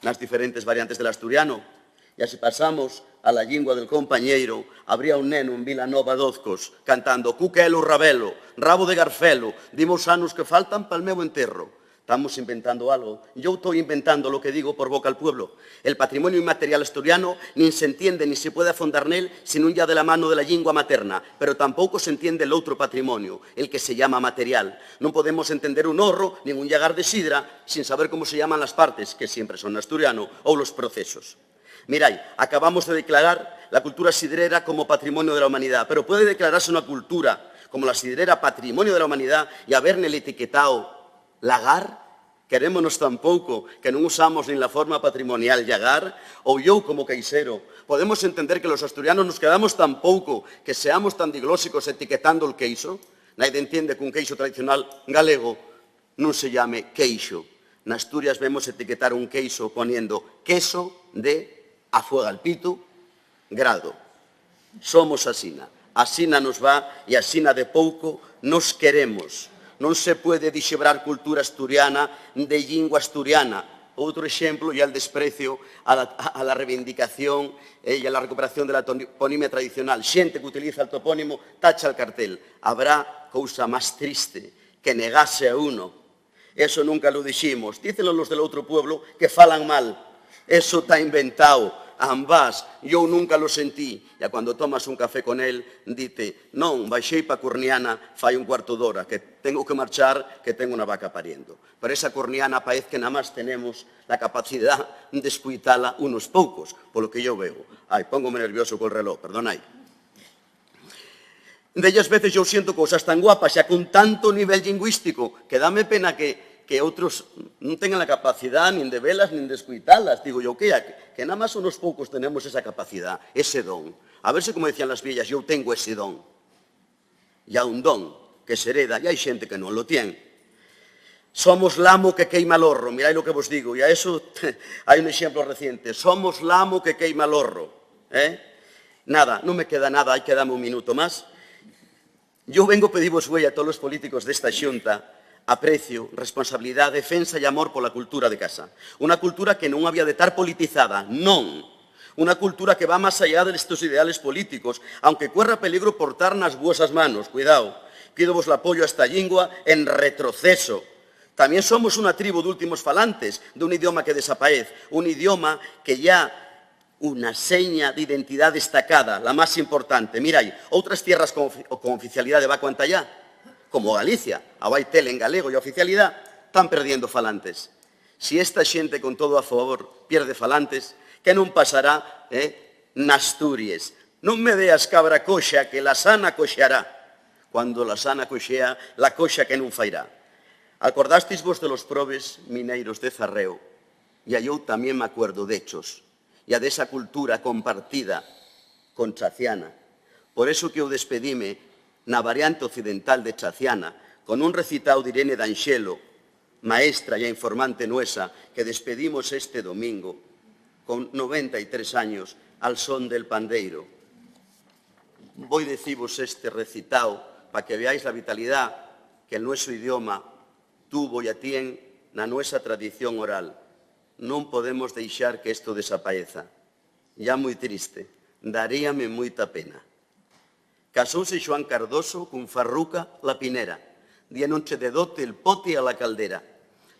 Las diferentes variantes del asturiano. E así pasamos a la lingua del compañeiro, habría un neno en Vilanova d'Ozcos cantando Cuquelo Rabelo, rabo de garfelo, dimos anos que faltan pa'l meu enterro. Estamos inventando algo. Yo estoy inventando lo que digo por boca al pueblo. El patrimonio inmaterial asturiano ni se entiende ni se puede afondar nel sin un ya de la mano de la lingua materna, pero tampoco se entiende el otro patrimonio, el que se llama material. No podemos entender un horro ni un llagar de sidra sin saber cómo se llaman las partes, que siempre son asturiano, o los procesos. Mirai, acabamos de declarar la cultura sidrera como patrimonio de la humanidad, pero puede declararse una cultura como la sidrera patrimonio de la humanidad y haberle el etiquetado lagar? Querémonos tan pouco que non usamos nin la forma patrimonial llagar? Ou eu como queixero, podemos entender que los asturianos nos quedamos tan pouco que seamos tan diglósicos etiquetando el queixo? Nadie entiende que un queixo tradicional galego non se llame queixo. En Asturias vemos etiquetar un queixo poniendo queso de a fuego al pito, grado. Somos asina. Asina nos va e asina de pouco nos queremos. Non se pode dixebrar cultura asturiana de lingua asturiana. Outro exemplo é el desprecio a la reivindicación e a la recuperación de la toponimia tradicional. Xente que utiliza el topónimo tacha el cartel. Habrá cousa máis triste que negase a uno. Eso nunca lo diximos. Dícenlo los del outro pueblo que falan mal. Eso está inventado. Ambas, eu nunca lo sentí. E cando tomas un café con él, dite, non, baixei pa Corniana fai un cuarto d'hora, que tengo que marchar, que tengo unha vaca pariendo. Pero esa Corniana parece que nada máis tenemos la capacidad de escuitala unos poucos, polo que yo veo. Ai, póngome nervioso col reloj, perdonai. Dellas veces eu siento cousas tan guapas, xa con tanto nivel lingüístico, que dame pena que outros non tengan a capacidade nin de velas nin de escuitalas. Digo yo, que nada máis unos poucos tenemos esa capacidade, ese don. A ver se, como decían las villas, eu tengo ese don. E há un don que se hereda e hai xente que non lo tiene. Somos lamo que queima el horro, mirai lo que vos digo, e a eso hai un exemplo reciente. Somos lamo que queima el horro. Nada, non me queda nada, hai que darme un minuto máis. Eu vengo a pedirvos güey a todos os políticos desta xunta aprecio, responsabilidad, defensa e amor pola cultura de casa. Unha cultura que non había de estar politizada, non. Unha cultura que va máis allá destes ideales políticos, aunque corra peligro portar nas vosas manos. Cuidado, pídovos o apoio a esta lingua en retroceso. Tamén somos unha tribu de últimos falantes dun idioma que desaparece, un idioma que ya unha seña de identidade destacada, la máis importante. Mirai, outras tierras con oficialidade va cuanta allá, como Galicia, a vai tele en galego e a oficialidade, están perdendo falantes. Si esta xente con todo a favor pierde falantes, que non pasará na Asturias? Non me deas cabra coxa que la sana coxeará. Cuando la sana coxea, la coxa que non fairá. Acordastes vos de los probes mineiros de Zarreo, e eu tamén me acuerdo de hechos, e a desa cultura compartida con Chaciana. Por eso que eu despedime na variante occidental de Chaciana, con un recitado de Irene D'Angelo, maestra e informante nuesa, que despedimos este domingo, con 93 años, al son del pandeiro. Voy decirvos este recitado para que veáis la vitalidad que el nuestro idioma tuvo e tien na nuestra tradición oral. Non podemos deixar que isto desapareza. Ya moi triste, daríame moita pena. Casouse Xoán Cardoso cun Farruca la Pinera. Día noche de dote el pote a la caldera.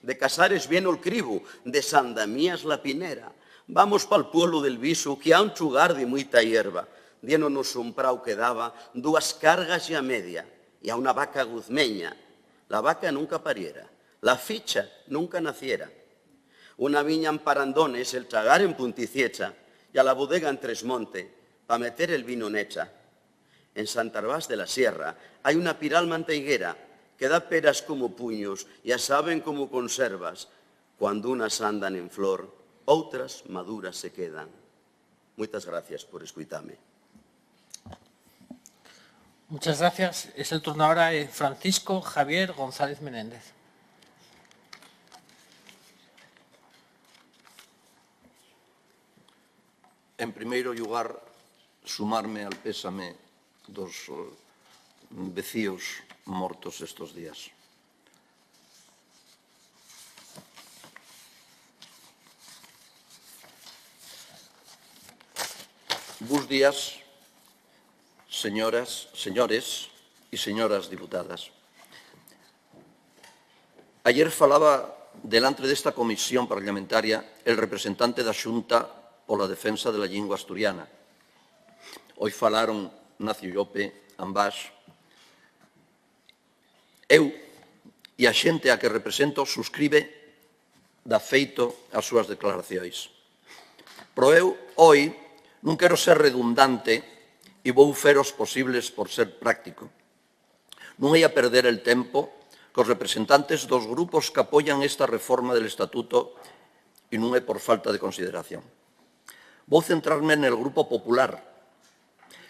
De Casares viene el cribo, de Sandamías la Pinera. Vamos pa'l pueblo del Viso, que ha un chugar de muita hierba. Diénonos un prau que daba 2 cargas e a media, e a una vaca guzmeña. La vaca nunca pariera, la ficha nunca naciera. Una viña en Parandones, el chagar en Punticiecha, y a la bodega en Tresmonte, pa meter el vino necha. En Santarbás de la Sierra hay una piral manteiguera que da peras como puños y a saben como conservas. Cuando unas andan en flor, outras maduras se quedan. Muchas gracias por escucharme. Muchas gracias. Es el turno ahora de Francisco Javier González Menéndez. En primeiro lugar, sumarme al pésame dos vecíos mortos estos días. Bos días, señoras, señores y señoras diputadas. Ayer falaba delante desta comisión parlamentaria el representante da Xunta pola defensa da lingua asturiana. Hoy falaron Nacio Llope, ambas. Eu e a xente a que represento suscribe da feito as súas declaracións. Pero eu, hoy, non quero ser redundante e vou fer os posibles por ser práctico. Non ia perder el tempo cos representantes dos grupos que apoian esta reforma del Estatuto e non é por falta de consideración. Vou centrarme nel Grupo Popular,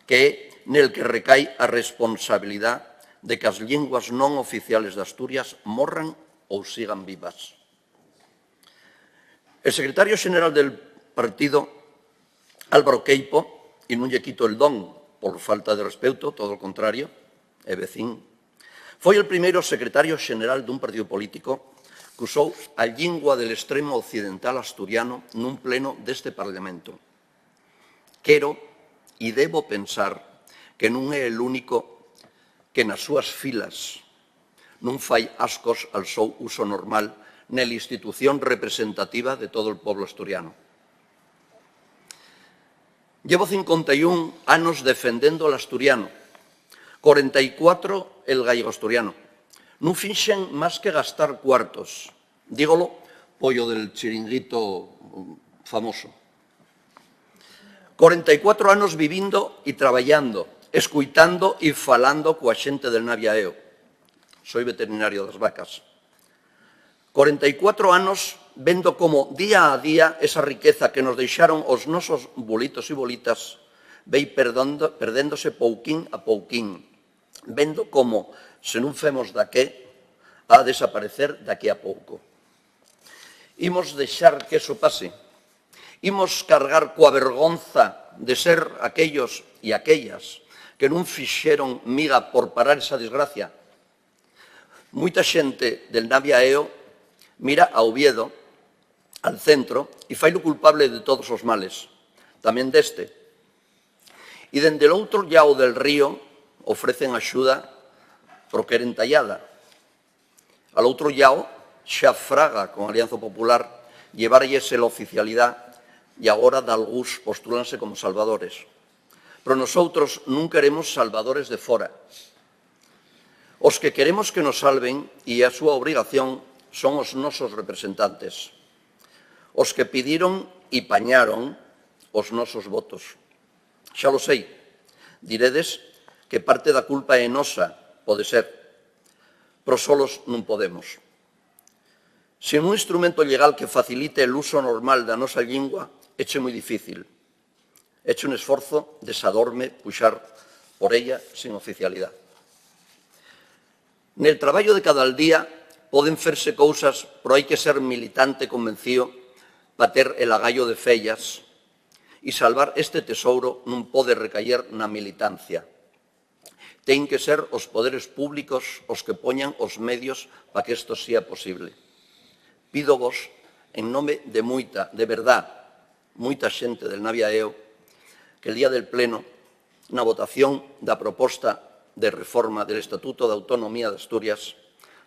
que é nel que recai a responsabilidade de que as linguas non oficiales de Asturias morran ou sigan vivas. El secretario xeneral del partido, Álvaro Queipo, e non lle quito el don por falta de respeto, todo o contrario, é vecín, Foi el primeiro secretario xeneral dun partido político que usou a lingua del extremo occidental asturiano nun pleno deste Parlamento. Quero e debo pensar que non é el único que nas súas filas non fai ascos al seu uso normal nela institución representativa de todo o pobo asturiano. Llevo 51 anos defendendo o asturiano, 44 el gallego asturiano. Non finxen máis que gastar cuartos. Dígolo, pollo del chiringuito famoso. 44 anos vivindo e traballando, escuitando e falando coa xente del Naviaeo. Soy veterinario das vacas. 44 anos vendo como día a día esa riqueza que nos deixaron os nosos bolitos e bolitas vei perdéndose pouquín a pouquín, vendo como, se non femos daqué, a desaparecer daqui a pouco. Imos deixar que eso pase. Imos cargar coa vergonza de ser aquellos e aquellas que non fixeron miga por parar esa desgracia. Moita xente del Naviaeo mira a Oviedo, al centro, e failo culpable de todos os males, tamén deste. E dende o outro llao del río ofrecen axuda pro que eren tallada. Al outro llao, xa Fraga, con Alianza Popular, llevarlles a oficialidade e agora dalgúns postulanse como salvadores. Pero nosotros non queremos salvadores de fora. Os que queremos que nos salven, e a súa obrigación, son os nosos representantes. Os que pediron e pañaron os nosos votos. Xa lo sei, diredes que parte da culpa é nosa, pode ser, pero solos non podemos. Sen un instrumento legal que facilite o uso normal da nosa lingua, éche moi difícil. Éche un esforzo desadorme puxar por ella sin oficialidade. Nel traballo de cada día poden ferse cousas, pero hai que ser militante convencido para ter el agallo de fellas e salvar este tesouro non pode recaer na militancia. Ten que ser os poderes públicos os que poñan os medios para que isto sea posible. Pídovos, en nome de moita, de verdad, moita xente del Naviaeo, que el día del pleno, na votación da proposta de reforma del Estatuto de Autonomía de Asturias,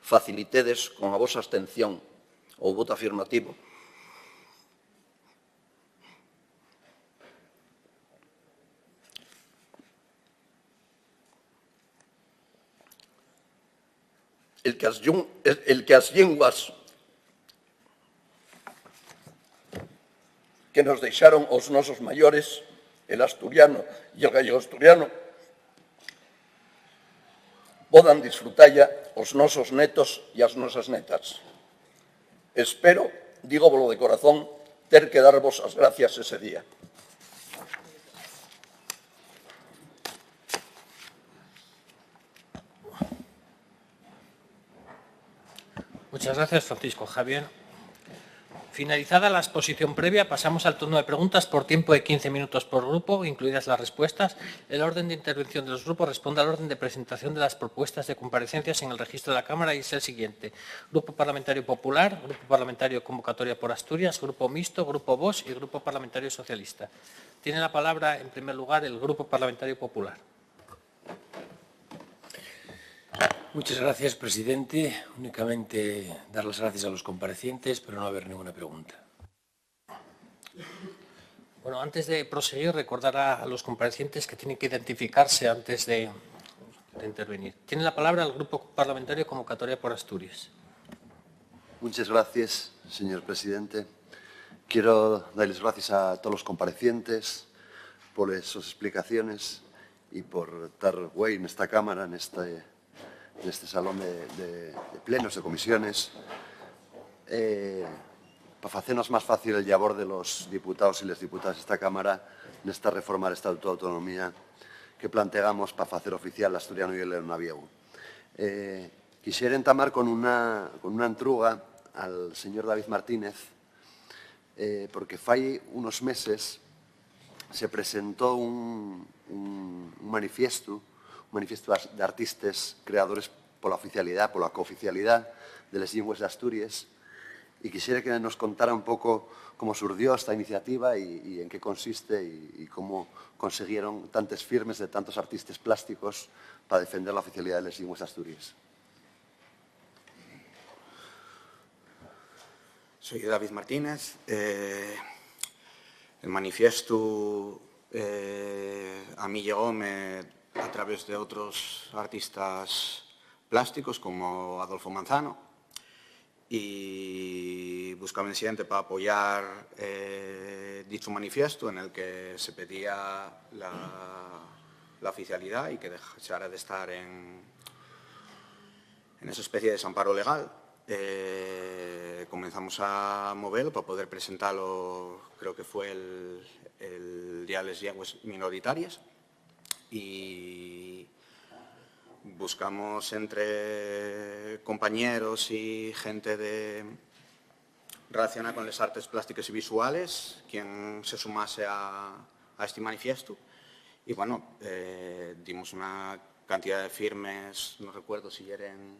facilitedes con a vosa abstención ou voto afirmativo el que as linguas que nos deixaron os nosos maiores, el asturiano e el gallego asturiano, podan disfrutalla os nosos netos e as nosas netas. Espero, dígovolo de corazón, ter que darvos as gracias ese día. Muchas gracias, Francisco Javier. Finalizada la exposición previa, pasamos al turno de preguntas por tiempo de 15 minutos por grupo, incluidas las respuestas. El orden de intervención de los grupos responde al orden de presentación de las propuestas de comparecencias en el registro de la Cámara y es el siguiente. Grupo Parlamentario Popular, Grupo Parlamentario Convocatoria por Asturias, Grupo Mixto, Grupo Vox y Grupo Parlamentario Socialista. Tiene la palabra, en primer lugar, el Grupo Parlamentario Popular. Muchas gracias, presidente. Únicamente dar las gracias a los comparecientes, pero no haber ninguna pregunta. Bueno, antes de proseguir, recordar a los comparecientes que tienen que identificarse antes de intervenir. Tiene la palabra el Grupo Parlamentario Convocatoria por Asturias. Muchas gracias, señor presidente. Quiero darles gracias a todos los comparecientes por sus explicaciones y por estar hoy en esta Cámara, en este salón de plenos, de comisiones, para hacernos más fácil el labor de los diputados y las diputadas de esta Cámara en esta reforma del Estatuto de Autonomía que planteamos para hacer oficial l'asturiano y el naviego. Quisiera entamar con una entruga al señor David Martínez, porque fai unos meses se presentó un manifiesto de artistas creadores pola oficialidade, pola cooficialidade de les lingües de Asturias, e quixera que nos contara un pouco como surdió esta iniciativa y en qué consiste y cómo consiguieron tantos firmes de tantos artistas plásticos para defender la oficialidad de las lingües de Asturias. Soy David Martínez. El manifiesto a mí llegó a través de otros artistas plásticos como Adolfo Manzano, y buscaba un incidente para apoyar dicho manifiesto en el que se pedía la oficialidad y que dejara de estar en esa especie de desamparo legal. Comenzamos a moverlo para poder presentarlo, creo que fue el Día de las Llenguas Minoritarias, y buscamos entre compañeros y gente relacionada con las artes plásticas y visuales quien se sumase a este manifiesto. Y bueno, dimos una cantidad de firmes, no recuerdo si eran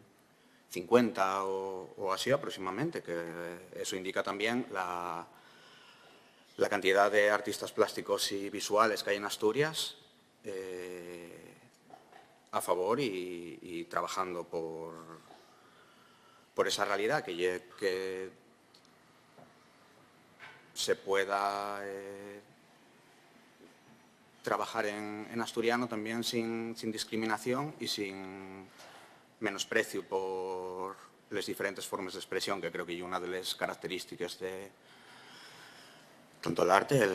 50 o así aproximadamente, que eso indica también la cantidad de artistas plásticos y visuales que hay en Asturias a favor y trabajando por esa realidad, que se pueda trabajar en asturiano también sin discriminación y sin menosprecio por las diferentes formas de expresión, que creo que es una de las características de tanto el arte,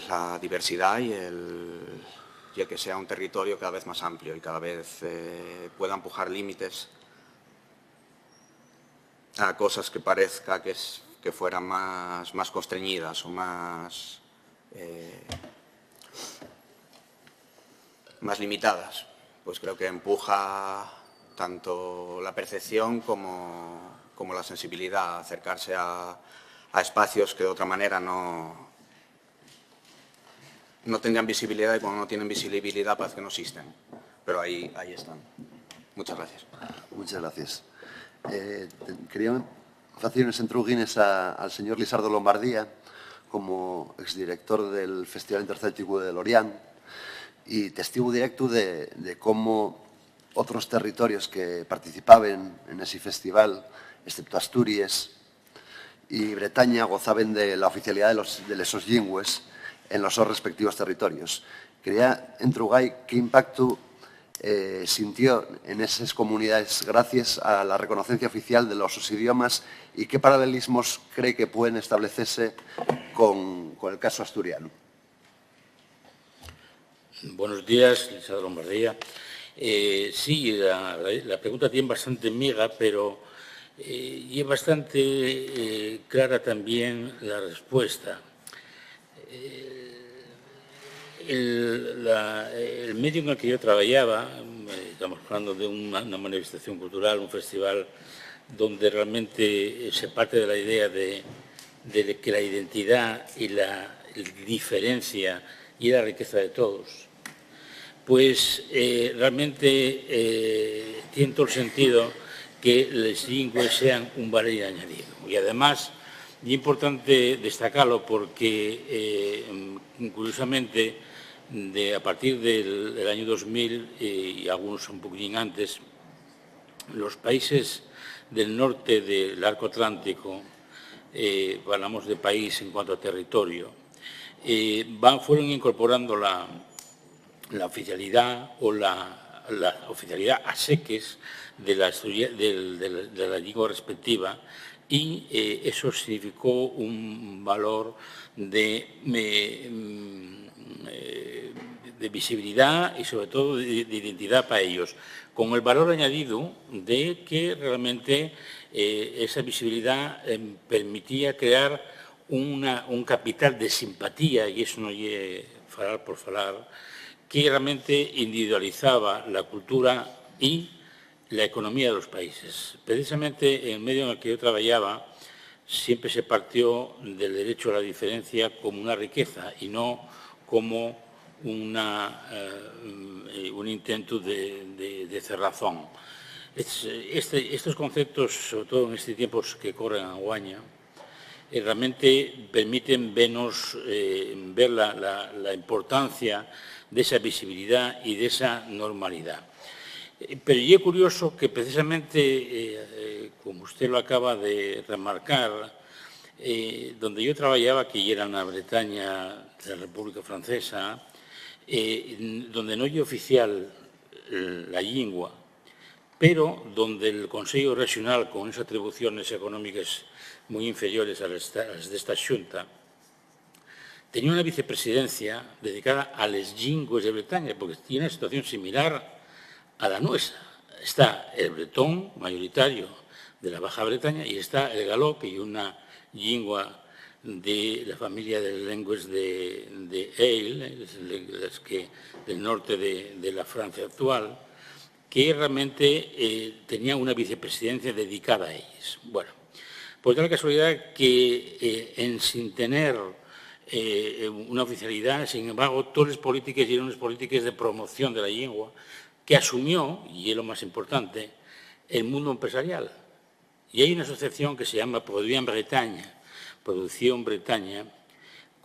la diversidad y el que sea un territorio cada vez más amplio y cada vez pueda empujar límites a cosas que parezca que fueran más constreñidas o más limitadas. Pues creo que empuja tanto la percepción como la sensibilidad a acercarse a espacios que de otra manera no tendrían visibilidad, y cuando no tienen visibilidad parece que no existen. Pero ahí están. Muchas gracias. Muchas gracias. Quería hacer unas introducciones al señor Lisardo Lombardía como exdirector del Festival Intercéltico de Lorient y testigo directo de cómo otros territorios que participaban en ese festival, excepto Asturias y Bretaña, gozaban de la oficialidad de esos lingües en los respectivos territorios. Quería entrugar qué impacto sintió en esas comunidades gracias a la reconocencia oficial de los idiomas y qué paralelismos cree que pueden establecerse con el caso asturiano. Buenos días, Lisardo Lombardía. Sí, la pregunta tiene bastante miga, pero y es bastante clara también la respuesta. El medio en el que yo trabajaba, estamos hablando de una manifestación cultural, un festival donde realmente se parte de la idea de que la identidad y la diferencia y la riqueza de todos, pues realmente tiene todo el sentido que las lenguas sean un valor añadido. Y además, es importante destacarlo porque, curiosamente, a partir del año 2000 y algunos un poquitín antes, los países del norte del arco atlántico, hablamos de país en cuanto a territorio, fueron incorporando la oficialidad o la oficialidad a seques de la lengua respectiva, y eso significó un valor de visibilidad y sobre todo de identidad para ellos, con el valor añadido de que realmente esa visibilidad permitía crear un capital de simpatía, y eso no es falar por falar, que realmente individualizaba la cultura y la economía de los países. Precisamente en el medio en el que yo trabajaba siempre se partió del derecho a la diferencia como una riqueza y no como un intento de cerrazón. Estos conceptos, sobre todo en estos tiempos que corren a Guaña, realmente permiten vernos, ver la importancia de esa visibilidad y de esa normalidad. Pero y es curioso que precisamente, como usted lo acaba de remarcar, donde yo trabajaba, que era en la Bretaña de la República Francesa, donde no es oficial la lengua, pero donde el Consejo Regional, con unas atribuciones económicas muy inferiores a las de esta Xunta, tenía una vicepresidencia dedicada a las lingües de Bretaña, porque tiene una situación similar a la nuestra. Está el bretón mayoritario de la Baja Bretaña y está el galó, que es una lengua de la familia de lenguas de Eil, las que del norte de la Francia actual, que realmente tenía una vicepresidencia dedicada a ellas. Bueno, pues da la casualidad que sin tener una oficialidad, sin embargo, todas las políticas eran unas políticas de promoción de la lengua que asumió, y es lo más importante, el mundo empresarial. Y hay una asociación que se llama Producción Bretaña,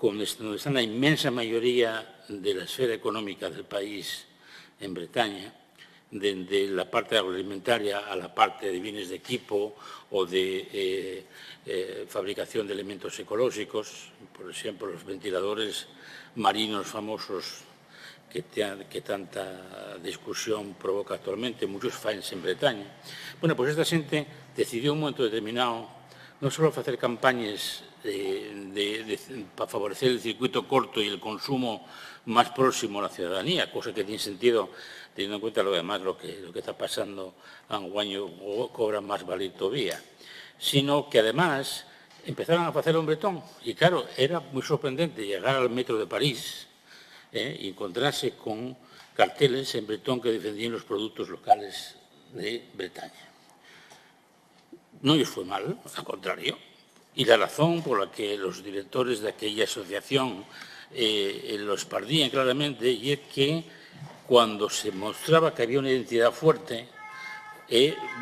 donde está la inmensa mayoría de la esfera económica del país en Bretaña, desde la parte agroalimentaria a la parte de bienes de equipo o de fabricación de elementos ecológicos, por ejemplo, los ventiladores marinos famosos que tanta discusión provoca actualmente, muchos fans en Bretaña. Bueno, pues esta gente decidió en un momento determinado no solo hacer campañas para favorecer el circuito corto y el consumo más próximo a la ciudadanía, cosa que tiene sentido teniendo en cuenta lo demás, lo que está pasando en Guaño cobra más valor todavía, sino que además empezaron a hacer un bretón. Y claro, era muy sorprendente llegar al metro de París y encontrarse con carteles en bretón que defendían los productos locales de Bretaña. No les fue mal, al contrario. Y la razón por la que los directores de aquella asociación lo espardían claramente y es que cuando se mostraba que había una identidad fuerte,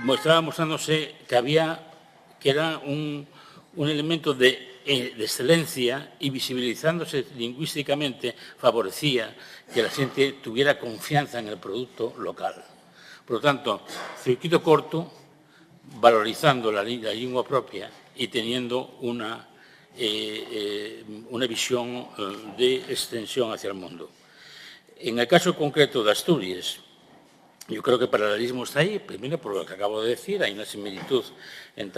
mostraba mostrándose que era un elemento de excelencia y visibilizándose lingüísticamente favorecía que la gente tuviera confianza en el producto local. Por lo tanto, circuito corto, valorizando la lengua propia y teniendo una visión de extensión hacia el mundo. En el caso concreto de Asturias, yo creo que el paralelismo está ahí, primero por lo que acabo de decir, hay una similitud en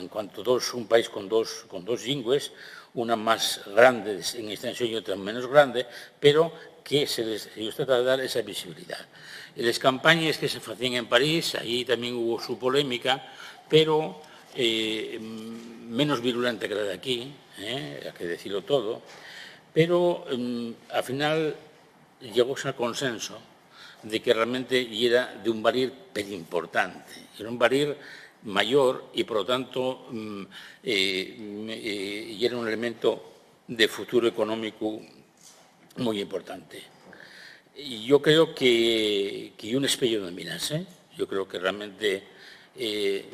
cuanto a un país con dos lingües, una más grande en extensión y otra menos grande, pero que se les trata de dar esa visibilidad. En las campañas que se hacían en París, ahí también hubo su polémica, pero menos virulenta que la de aquí, hay que decirlo todo, pero al final llegó al consenso de que realmente era de un valir importante, era un valir mayor y por lo tanto era un elemento de futuro económico muy importante. Y yo creo que un espello de mirarse, yo creo que realmente el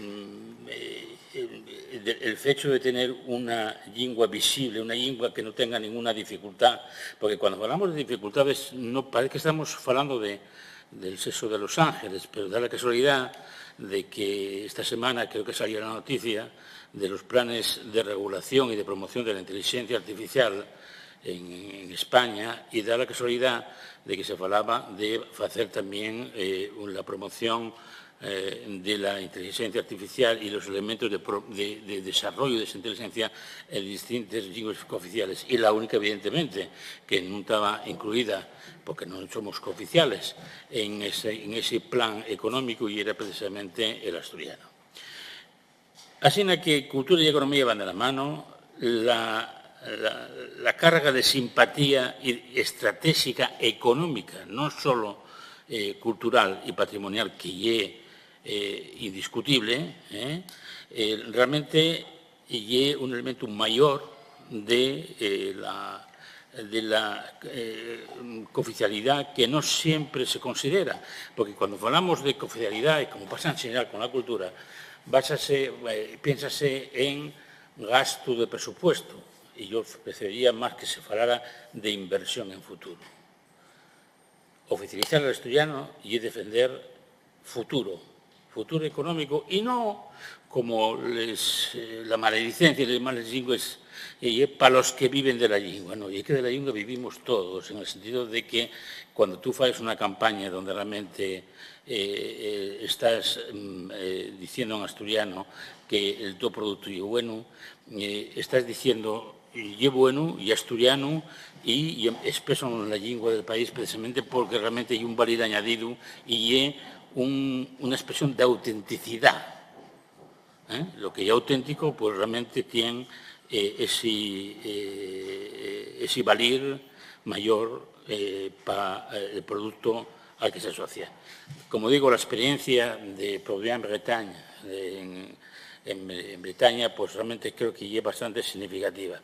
hecho de tener una lengua visible, una lengua que no tenga ninguna dificultad, porque cuando hablamos de dificultades no parece que estamos hablando del sexo de Los Ángeles, pero da la casualidad de que esta semana creo que salió la noticia de los planes de regulación y de promoción de la inteligencia artificial en España y da la casualidad de que se hablaba de hacer también la promoción de la inteligencia artificial y los elementos de desarrollo de esa inteligencia en distintas lenguas cooficiales. Y la única, evidentemente, que no estaba incluida, porque no somos cooficiales, en ese plan económico y era precisamente el asturiano. Así que cultura y economía van de la mano, la carga de simpatía estratégica económica, no solo cultural y patrimonial, que es indiscutible, realmente es un elemento mayor de de la cooficialidad que no siempre se considera, porque cuando hablamos de cooficialidad, y como pasa en general con la cultura, piénsase en gasto de presupuesto, y yo preferiría más que se falara de inversión en futuro. Oficializar el asturiano y defender futuro económico, y no como la maledicencia de las malas lenguas para los que viven de la lengua. No, y es que de la lengua vivimos todos, en el sentido de que cuando tú haces una campaña donde realmente estás diciendo en asturiano que el tu producto es bueno, estás diciendo y bueno y asturiano y expreso en la lengua del país, precisamente porque realmente hay un valor añadido y es una expresión de autenticidad. Lo que es auténtico, pues realmente tiene ese valor mayor para el producto al que se asocia. Como digo, la experiencia de Proviant Bretagne en Bretaña, pues realmente creo que es bastante significativa.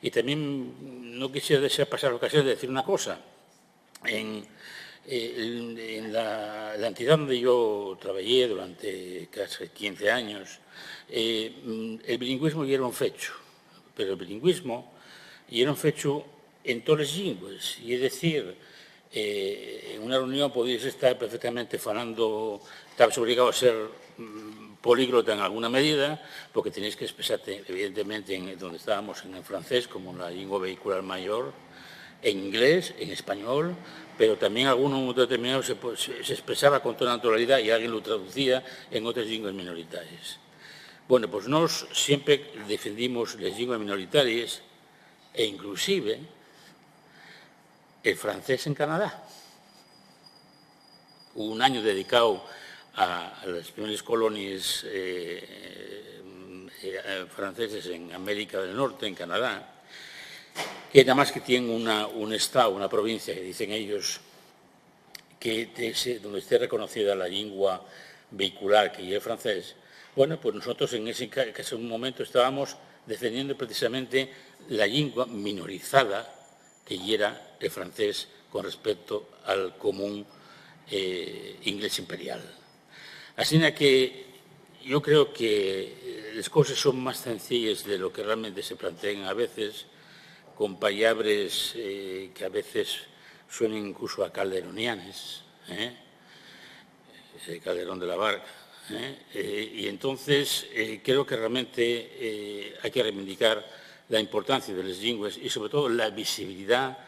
Y también no quisiera dejar pasar la ocasión de decir una cosa. En la entidad donde yo trabajé durante casi 15 años, el bilingüismo ya era un fecho, pero el bilingüismo ya era un fecho en todas las lenguas, y es decir, en una reunión podías estar perfectamente falando, estabas obligado a ser políglota en alguna medida, porque tenías que expresarte, evidentemente, donde estábamos en el francés, como la lengua vehicular mayor, en inglés, en español, pero también algunos determinados se expresaba con toda naturalidad y alguien lo traducía en otras lenguas minoritarias. Bueno, pues nos siempre defendimos las lenguas minoritarias e inclusive el francés en Canadá. Hubo un año dedicado a las primeras colonias franceses en América del Norte, en Canadá, que nada más que tienen un estado, una provincia, que dicen ellos, donde esté reconocida la lengua vehicular, que es el francés. Bueno, pues nosotros en ese momento estábamos defendiendo precisamente la lengua minorizada, que era el francés con respecto al común inglés imperial. Así que yo creo que las cosas son más sencillas de lo que realmente se plantean a veces, con palabras que a veces suenan incluso a calderonianes, Calderón de la Barca. Y entonces creo que realmente hay que reivindicar la importancia de las lenguas y sobre todo la visibilidad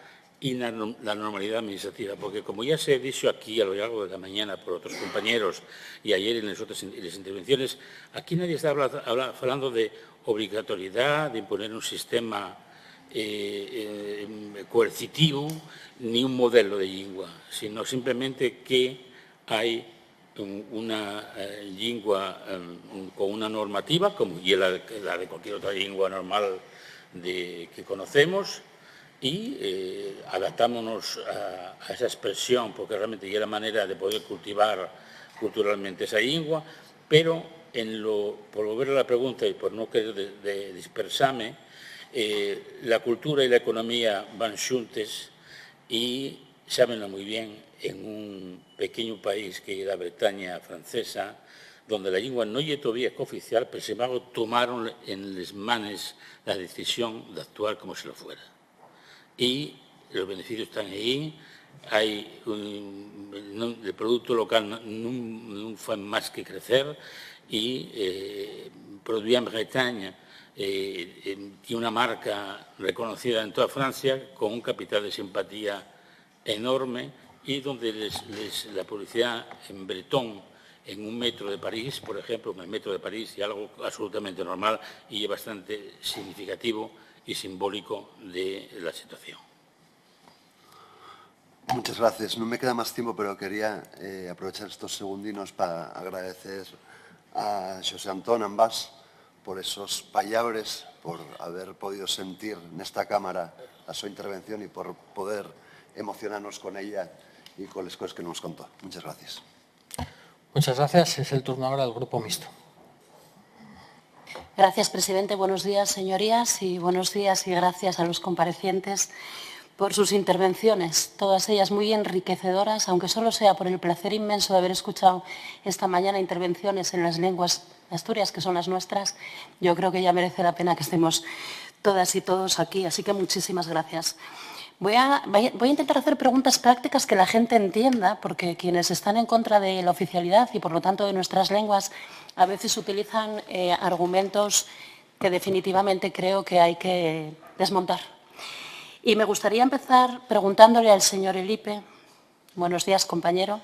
y la normalidad administrativa, porque como ya se ha dicho aquí a lo largo de la mañana por otros compañeros y ayer en las intervenciones, aquí nadie está hablando de obligatoriedad, de imponer un sistema coercitivo ni un modelo de lengua, sino simplemente que hay una lengua con una normativa, como y la de cualquier otra lengua normal que conocemos, y adaptámonos a esa expresión, porque realmente ya es la manera de poder cultivar culturalmente esa lengua, pero por volver a la pregunta y por no querer dispersarme, la cultura y la economía van juntas y sábenlo muy bien en un pequeño país que es la Bretaña francesa, donde la lengua no es todavía cooficial, pero sin embargo tomaron en las manos la decisión de actuar como si lo fuera. Y los beneficios están ahí, el producto local no fue más que crecer y Proviant Bretagne tiene una marca reconocida en toda Francia con un capital de simpatía enorme y donde la publicidad en bretón en un metro de París, por ejemplo, en el metro de París, y algo absolutamente normal y bastante significativo y simbólico de la situación. Muchas gracias. No me queda más tiempo, pero quería aprovechar estos segundinos para agradecer a José Antón Ambás por esos palabras, por haber podido sentir en esta Cámara a su intervención y por poder emocionarnos con ella y con las cosas que nos contó. Muchas gracias. Muchas gracias. Es el turno ahora del Grupo Mixto. Gracias, presidente. Buenos días, señorías, y buenos días y gracias a los comparecientes por sus intervenciones, todas ellas muy enriquecedoras, aunque solo sea por el placer inmenso de haber escuchado esta mañana intervenciones en las lenguas asturias, que son las nuestras. Yo creo que ya merece la pena que estemos todas y todos aquí, así que muchísimas gracias. Voy a intentar hacer preguntas prácticas que la gente entienda, porque quienes están en contra de la oficialidad y, por lo tanto, de nuestras lenguas, a veces utilizan argumentos que definitivamente creo que hay que desmontar. Y me gustaría empezar preguntándole al señor Elipe, buenos días, compañero,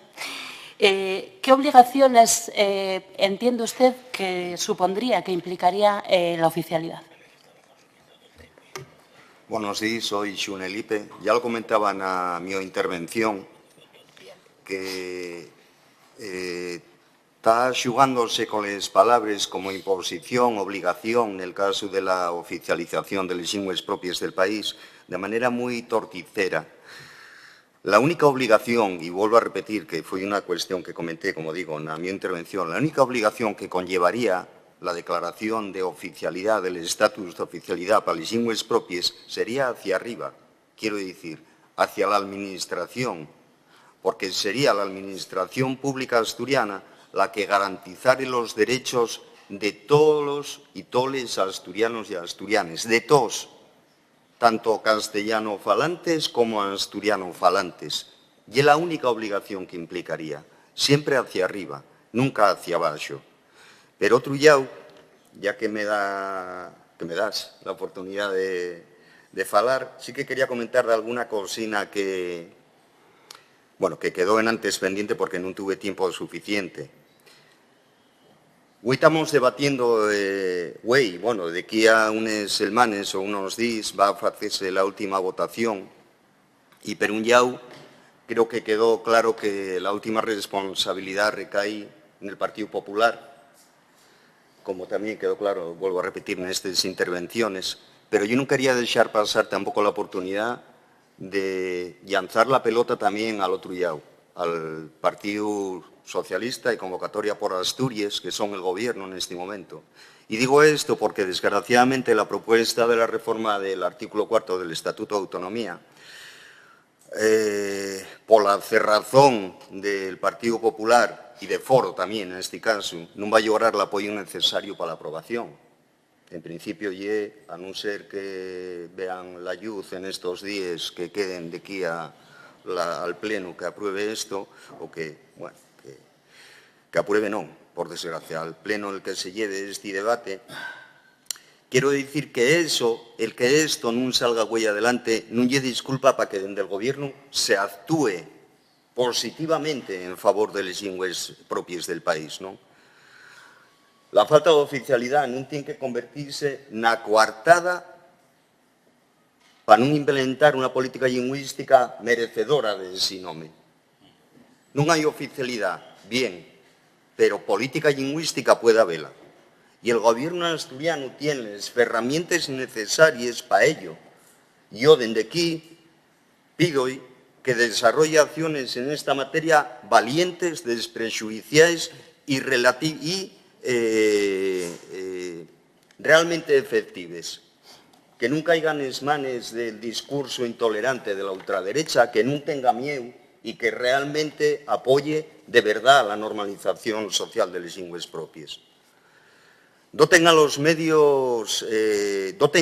¿qué obligaciones entiende usted que supondría, que implicaría la oficialidad? Bueno, sí, soy Xun Elipe. Ya lo comentaba na miña intervención que está xugándose con las palabras como imposición, obligación, en el caso de la oficialización de las lingües propias del país, de manera muy torticera. La única obligación, y vuelvo a repetir que fue una cuestión que comenté, como digo, en mi intervención, la única obligación que conllevaría la declaración de oficialidad, del estatus de oficialidad para las lingües propias, sería hacia arriba, quiero decir, hacia la administración, porque sería la administración pública asturiana la que garantizara los derechos de todos y toles asturianos y asturianes, de todos, tanto castellano falantes como asturiano falantes. Y es la única obligación que implicaría, siempre hacia arriba, nunca hacia abajo. Pero otro ya que me das la oportunidad de falar, sí que quería comentar de alguna cosina que quedó en antes pendiente porque no tuve tiempo suficiente. Hoy estamos debatiendo, de aquí a unos semanas o unos días va a hacerse la última votación y per un lado creo que quedó claro que la última responsabilidad recae en el Partido Popular, como también quedó claro, vuelvo a repetir, en estas intervenciones, pero yo no quería dejar pasar tampoco la oportunidad de lanzar la pelota también al otro lado, al Partido Socialista y Convocatoria por Asturias, que son el gobierno en este momento. Y digo esto porque, desgraciadamente, la propuesta de la reforma del artículo 4 del Estatuto de Autonomía, por la cerrazón del Partido Popular y de Foro también, en este caso, no va a lograr el apoyo necesario para la aprobación. En principio, a no ser que vean la luz en estos días que queden de aquí al Pleno que apruebe esto, o que apruebe no, por desgracia, al Pleno el que se lleve este debate, quiero decir que el que esto no salga huella adelante, no lle disculpa para que desde el Gobierno se actúe positivamente en favor de las lingües propias del país, ¿no? La falta de oficialidad no tiene que convertirse en la coartada para no implementar una política lingüística merecedora de ese nombre. No hay oficialidad, bien, pero política lingüística puede haberla. Y el Gobierno asturiano tiene las herramientas necesarias para ello. Yo desde aquí pido que desarrolle acciones en esta materia valientes, desprejuiciadas y realmente efectivas. Que nunca caigan en manos del discurso intolerante de la ultraderecha, que no tenga miedo y que realmente apoye de verdad la normalización social de las lingües propias. Doten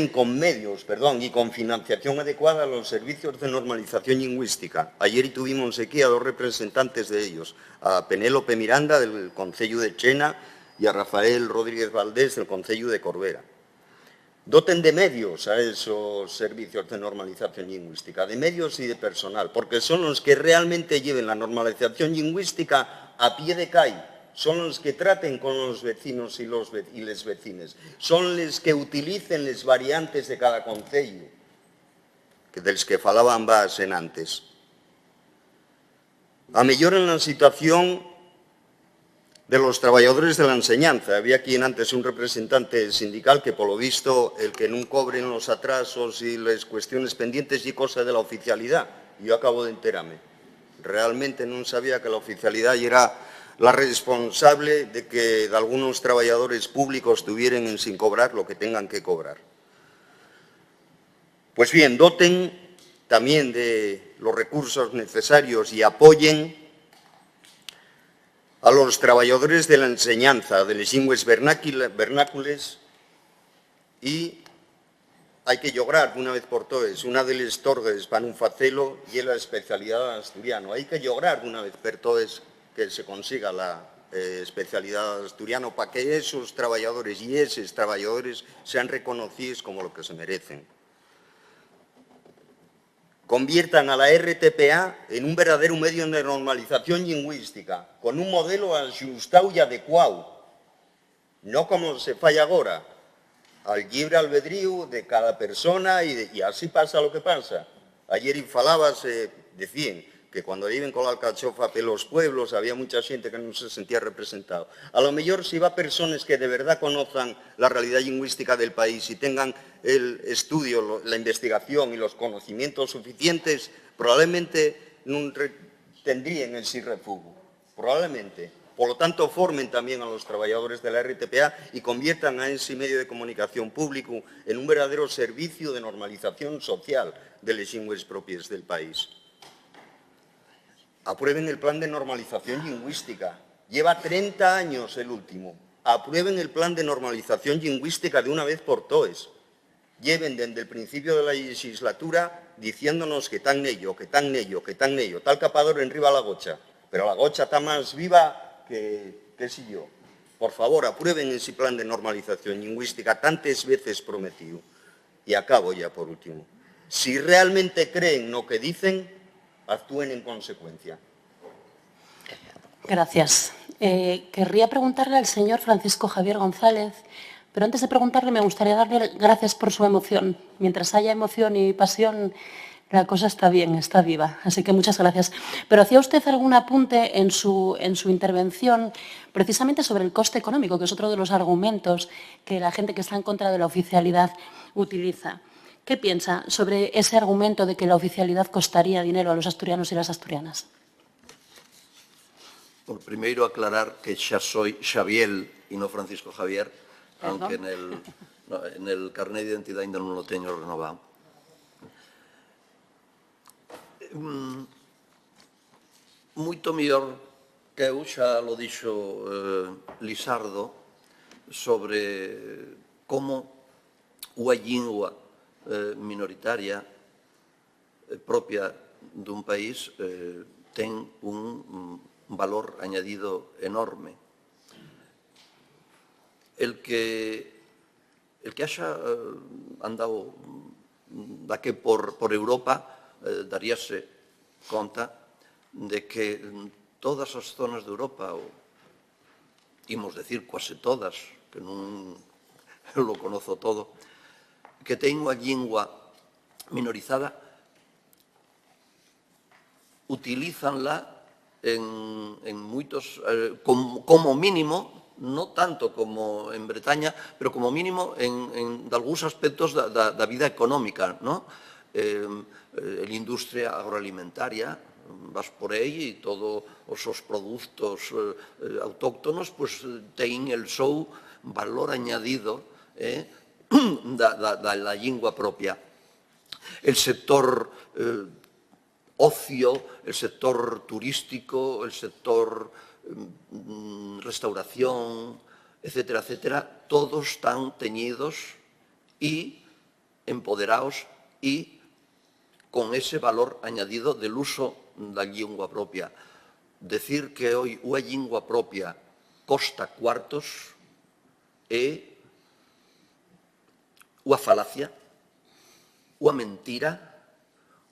con medios y con financiación adecuada a los servicios de normalización lingüística. Ayer tuvimos aquí a dos representantes de ellos, a Penélope Miranda del Concello de Chena y a Rafael Rodríguez Valdés del Concello de Corbera. Doten de medios a esos servicios de normalización lingüística, de medios y de personal, porque son los que realmente lleven la normalización lingüística a pie de calle. Son los que traten con los vecinos y les vecines. Son los que utilicen las variantes de cada concello, de los que falaban en antes. A mejorar la situación de los trabajadores de la enseñanza. Había aquí antes un representante sindical que, por lo visto, el que no cobren los atrasos y las cuestiones pendientes y cosas de la oficialidad. Yo acabo de enterarme. Realmente no sabía que la oficialidad era la responsable de que algunos trabajadores públicos tuvieran sin cobrar lo que tengan que cobrar. Pues bien, doten también de los recursos necesarios y apoyen a los trabajadores de la enseñanza de les lingües vernácules y hay que lograr una vez por todas una de les torgues para un facelo y la especialidad asturiano. Hay que lograr una vez por todas que se consiga la especialidad asturiano para que esos trabajadores y esos trabajadores sean reconocidos como lo que se merecen. Conviertan a la RTPA en un verdadero medio de normalización lingüística, con un modelo ajustado y adecuado, no como se falla ahora, al libre albedrío de cada persona y así pasa lo que pasa. Ayer falabas, decían que cuando viven con la alcachofa pelos pueblos había mucha gente que no se sentía representado. A lo mejor si va personas que de verdad conozcan la realidad lingüística del país y tengan el estudio, la investigación y los conocimientos suficientes, probablemente no tendrían el sí refugo. Probablemente. Por lo tanto, formen también a los trabajadores de la RTPA y conviertan a ese medio de comunicación público en un verdadero servicio de normalización social de les lingües propias del país. Aprueben el plan de normalización lingüística. Lleva 30 años el último. Aprueben el plan de normalización lingüística de una vez por todas. Lleven desde el principio de la legislatura diciéndonos que tan ello, que tan ello, que tan ello. Tal capador en riba la gocha. Pero la gocha está más viva que si yo. Por favor, aprueben ese plan de normalización lingüística tantas veces prometido. Y acabo ya por último. Si realmente creen lo que dicen, actúen en consecuencia. Gracias. Querría preguntarle al señor Francisco Javier González, pero antes de preguntarle me gustaría darle gracias por su emoción. Mientras haya emoción y pasión, la cosa está bien, está viva. Así que muchas gracias. Pero hacía usted algún apunte en su intervención precisamente sobre el coste económico, que es otro de los argumentos que la gente que está en contra de la oficialidad utiliza. ¿Qué piensa sobre ese argumento de que la oficialidad costaría dinero a los asturianos y las asturianas? Bueno, primeiro aclarar que xa soy Xaviel e non Francisco Javier, Perdón. aunque en el carné de identidade ainda non lo teño renovado. Moito mellor que eu, xa lo dixo Lisardo, sobre como unha lingua minoritaria propia dun país ten un valor añadido enorme. El que haxa andado daqué por Europa daríase conta de que todas as zonas de Europa, imos decir quase todas, que non lo conozo todo, que ten unha lingua minorizada, utilízanla en moitos, como mínimo, non tanto como en Bretaña, pero como mínimo en algúns aspectos da vida económica, ¿no? La industria agroalimentaria, vas por aí e todos os produtos autóctonos pues ten el seu valor añadido da lingua propia. El sector ocio, el sector turístico, el sector restauración, etcétera, etcétera, todos están teñidos y empoderados y con ese valor añadido del uso da lingua propia. Decir que hoy unha lingua propia costa cuartos é unha falacia, unha mentira,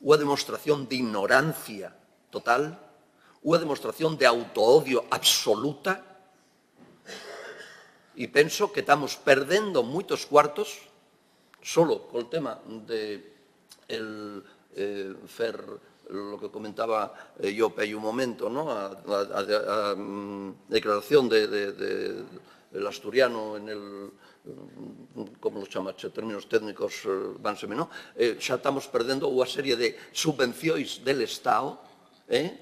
unha demostración de ignorancia total, unha demostración de autoodio absoluta, e penso que estamos perdendo moitos cuartos solo col tema de fer lo que comentaba yo hai un momento, ¿no? a declaración del asturiano en el, como lo chamache, términos técnicos vánseme, ¿no? Xa estamos perdendo unha serie de subvencións del Estado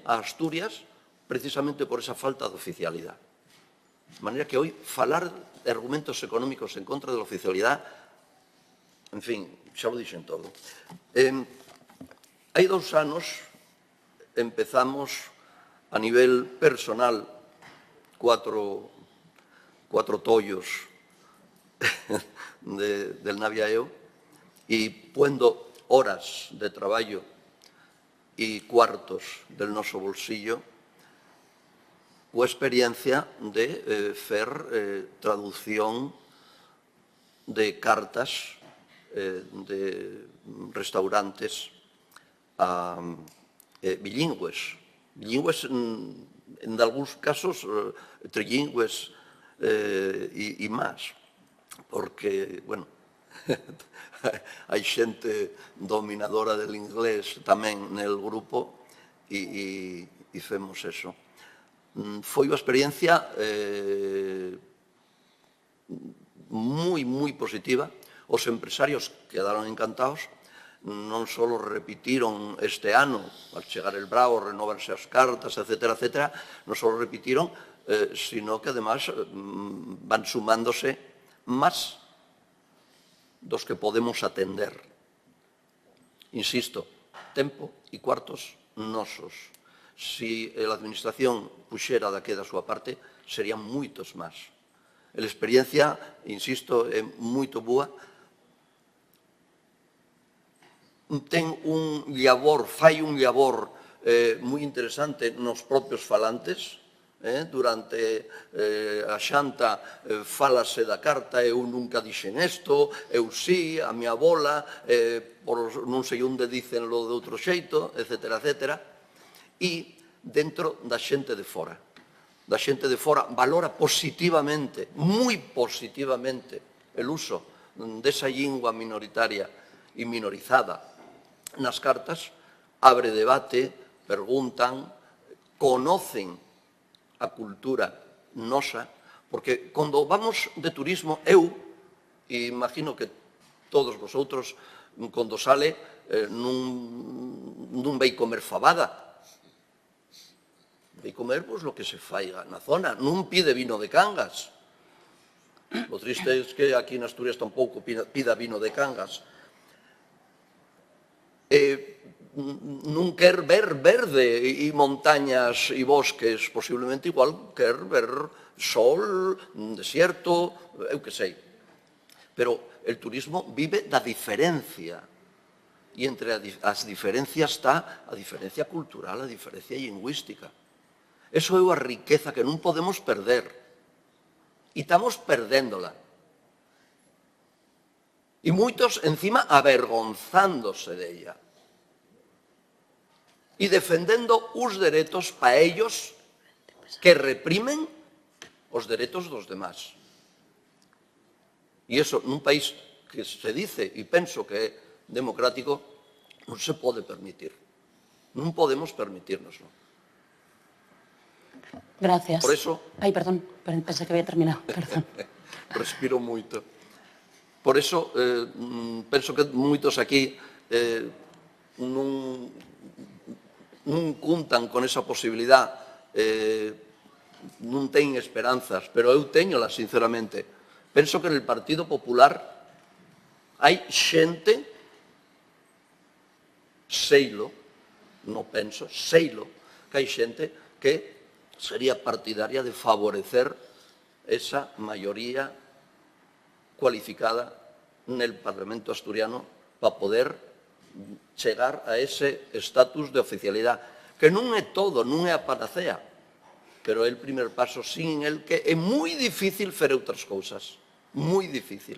a Asturias precisamente por esa falta de oficialidade. De maneira que hoy falar de argumentos económicos en contra de la oficialidade, en fin, xa lo dixen todo. Hai 2 anos empezamos a nivel personal 4 tollos del Naviaeo y puendo horas de traballo y cuartos del noso bolsillo coa experiencia de fer traducción de cartas de restaurantes bilingües. Bilingües, en algúns casos, trilingües e máis. Porque, bueno, hai xente dominadora del inglés tamén nel grupo e femos eso. Foi unha experiencia moi positiva. Os empresarios quedaron encantados, non só repitiron este ano, al chegar el brao, renovarse as cartas, etcétera, etcétera, non só repitiron, sino que, además, van sumándose máis dos que podemos atender. Insisto, tempo e cuartos nosos. Si a Administración puxera daqui da súa parte, serían moitos máis. A experiencia, insisto, é moito boa. Ten un labor, fai un labor moi interesante nos propios falantes. Durante a xanta fálase da carta, eu nunca dixen isto, eu sí, a miña bola, non sei onde dicenlo de outro xeito, etcétera, etcétera. E dentro da xente de fora. Da xente de fora valora positivamente, moi positivamente, el uso desa lingua minoritaria e minorizada nas cartas, abre debate, preguntan, conocen a cultura nosa, porque cando vamos de turismo, eu, e imagino que todos vosotros, cando sale, non vai comer fabada, vai comer pois lo que se faiga na zona, non pide vino de Cangas. O triste é que aquí en Asturias tampouco pida vino de Cangas. Non quer ver verde e montañas e bosques, posiblemente igual quer ver sol, desierto, eu que sei. Pero el turismo vive da diferencia. E entre as diferencias está a diferencia cultural, a diferencia lingüística. Eso é a riqueza que non podemos perder. E estamos perdéndola. E moitos, encima, avergonzándose de ella. E defendendo os deretos para ellos que reprimen os deretos dos demás. E iso, nun país que se dice, e penso que é democrático, non se pode permitir. Non podemos permitírnoslo. Gracias. Por eso... Ai, perdón, pensé que había terminado. Perdón. Respiro moito. Por eso, penso que moitos aquí non contan con esa posibilidad, non teñen esperanzas, pero eu teñolas, sinceramente. Penso que en el Partido Popular hai xente, seilo, non penso, seilo, que hai xente que sería partidaria de favorecer esa maioría cualificada nel Parlamento asturiano para poder chegar a ese estatus de oficialidade, que non é todo, non é a panacea, pero é o primer paso sin el que é moi difícil fer outras cousas, moi difícil.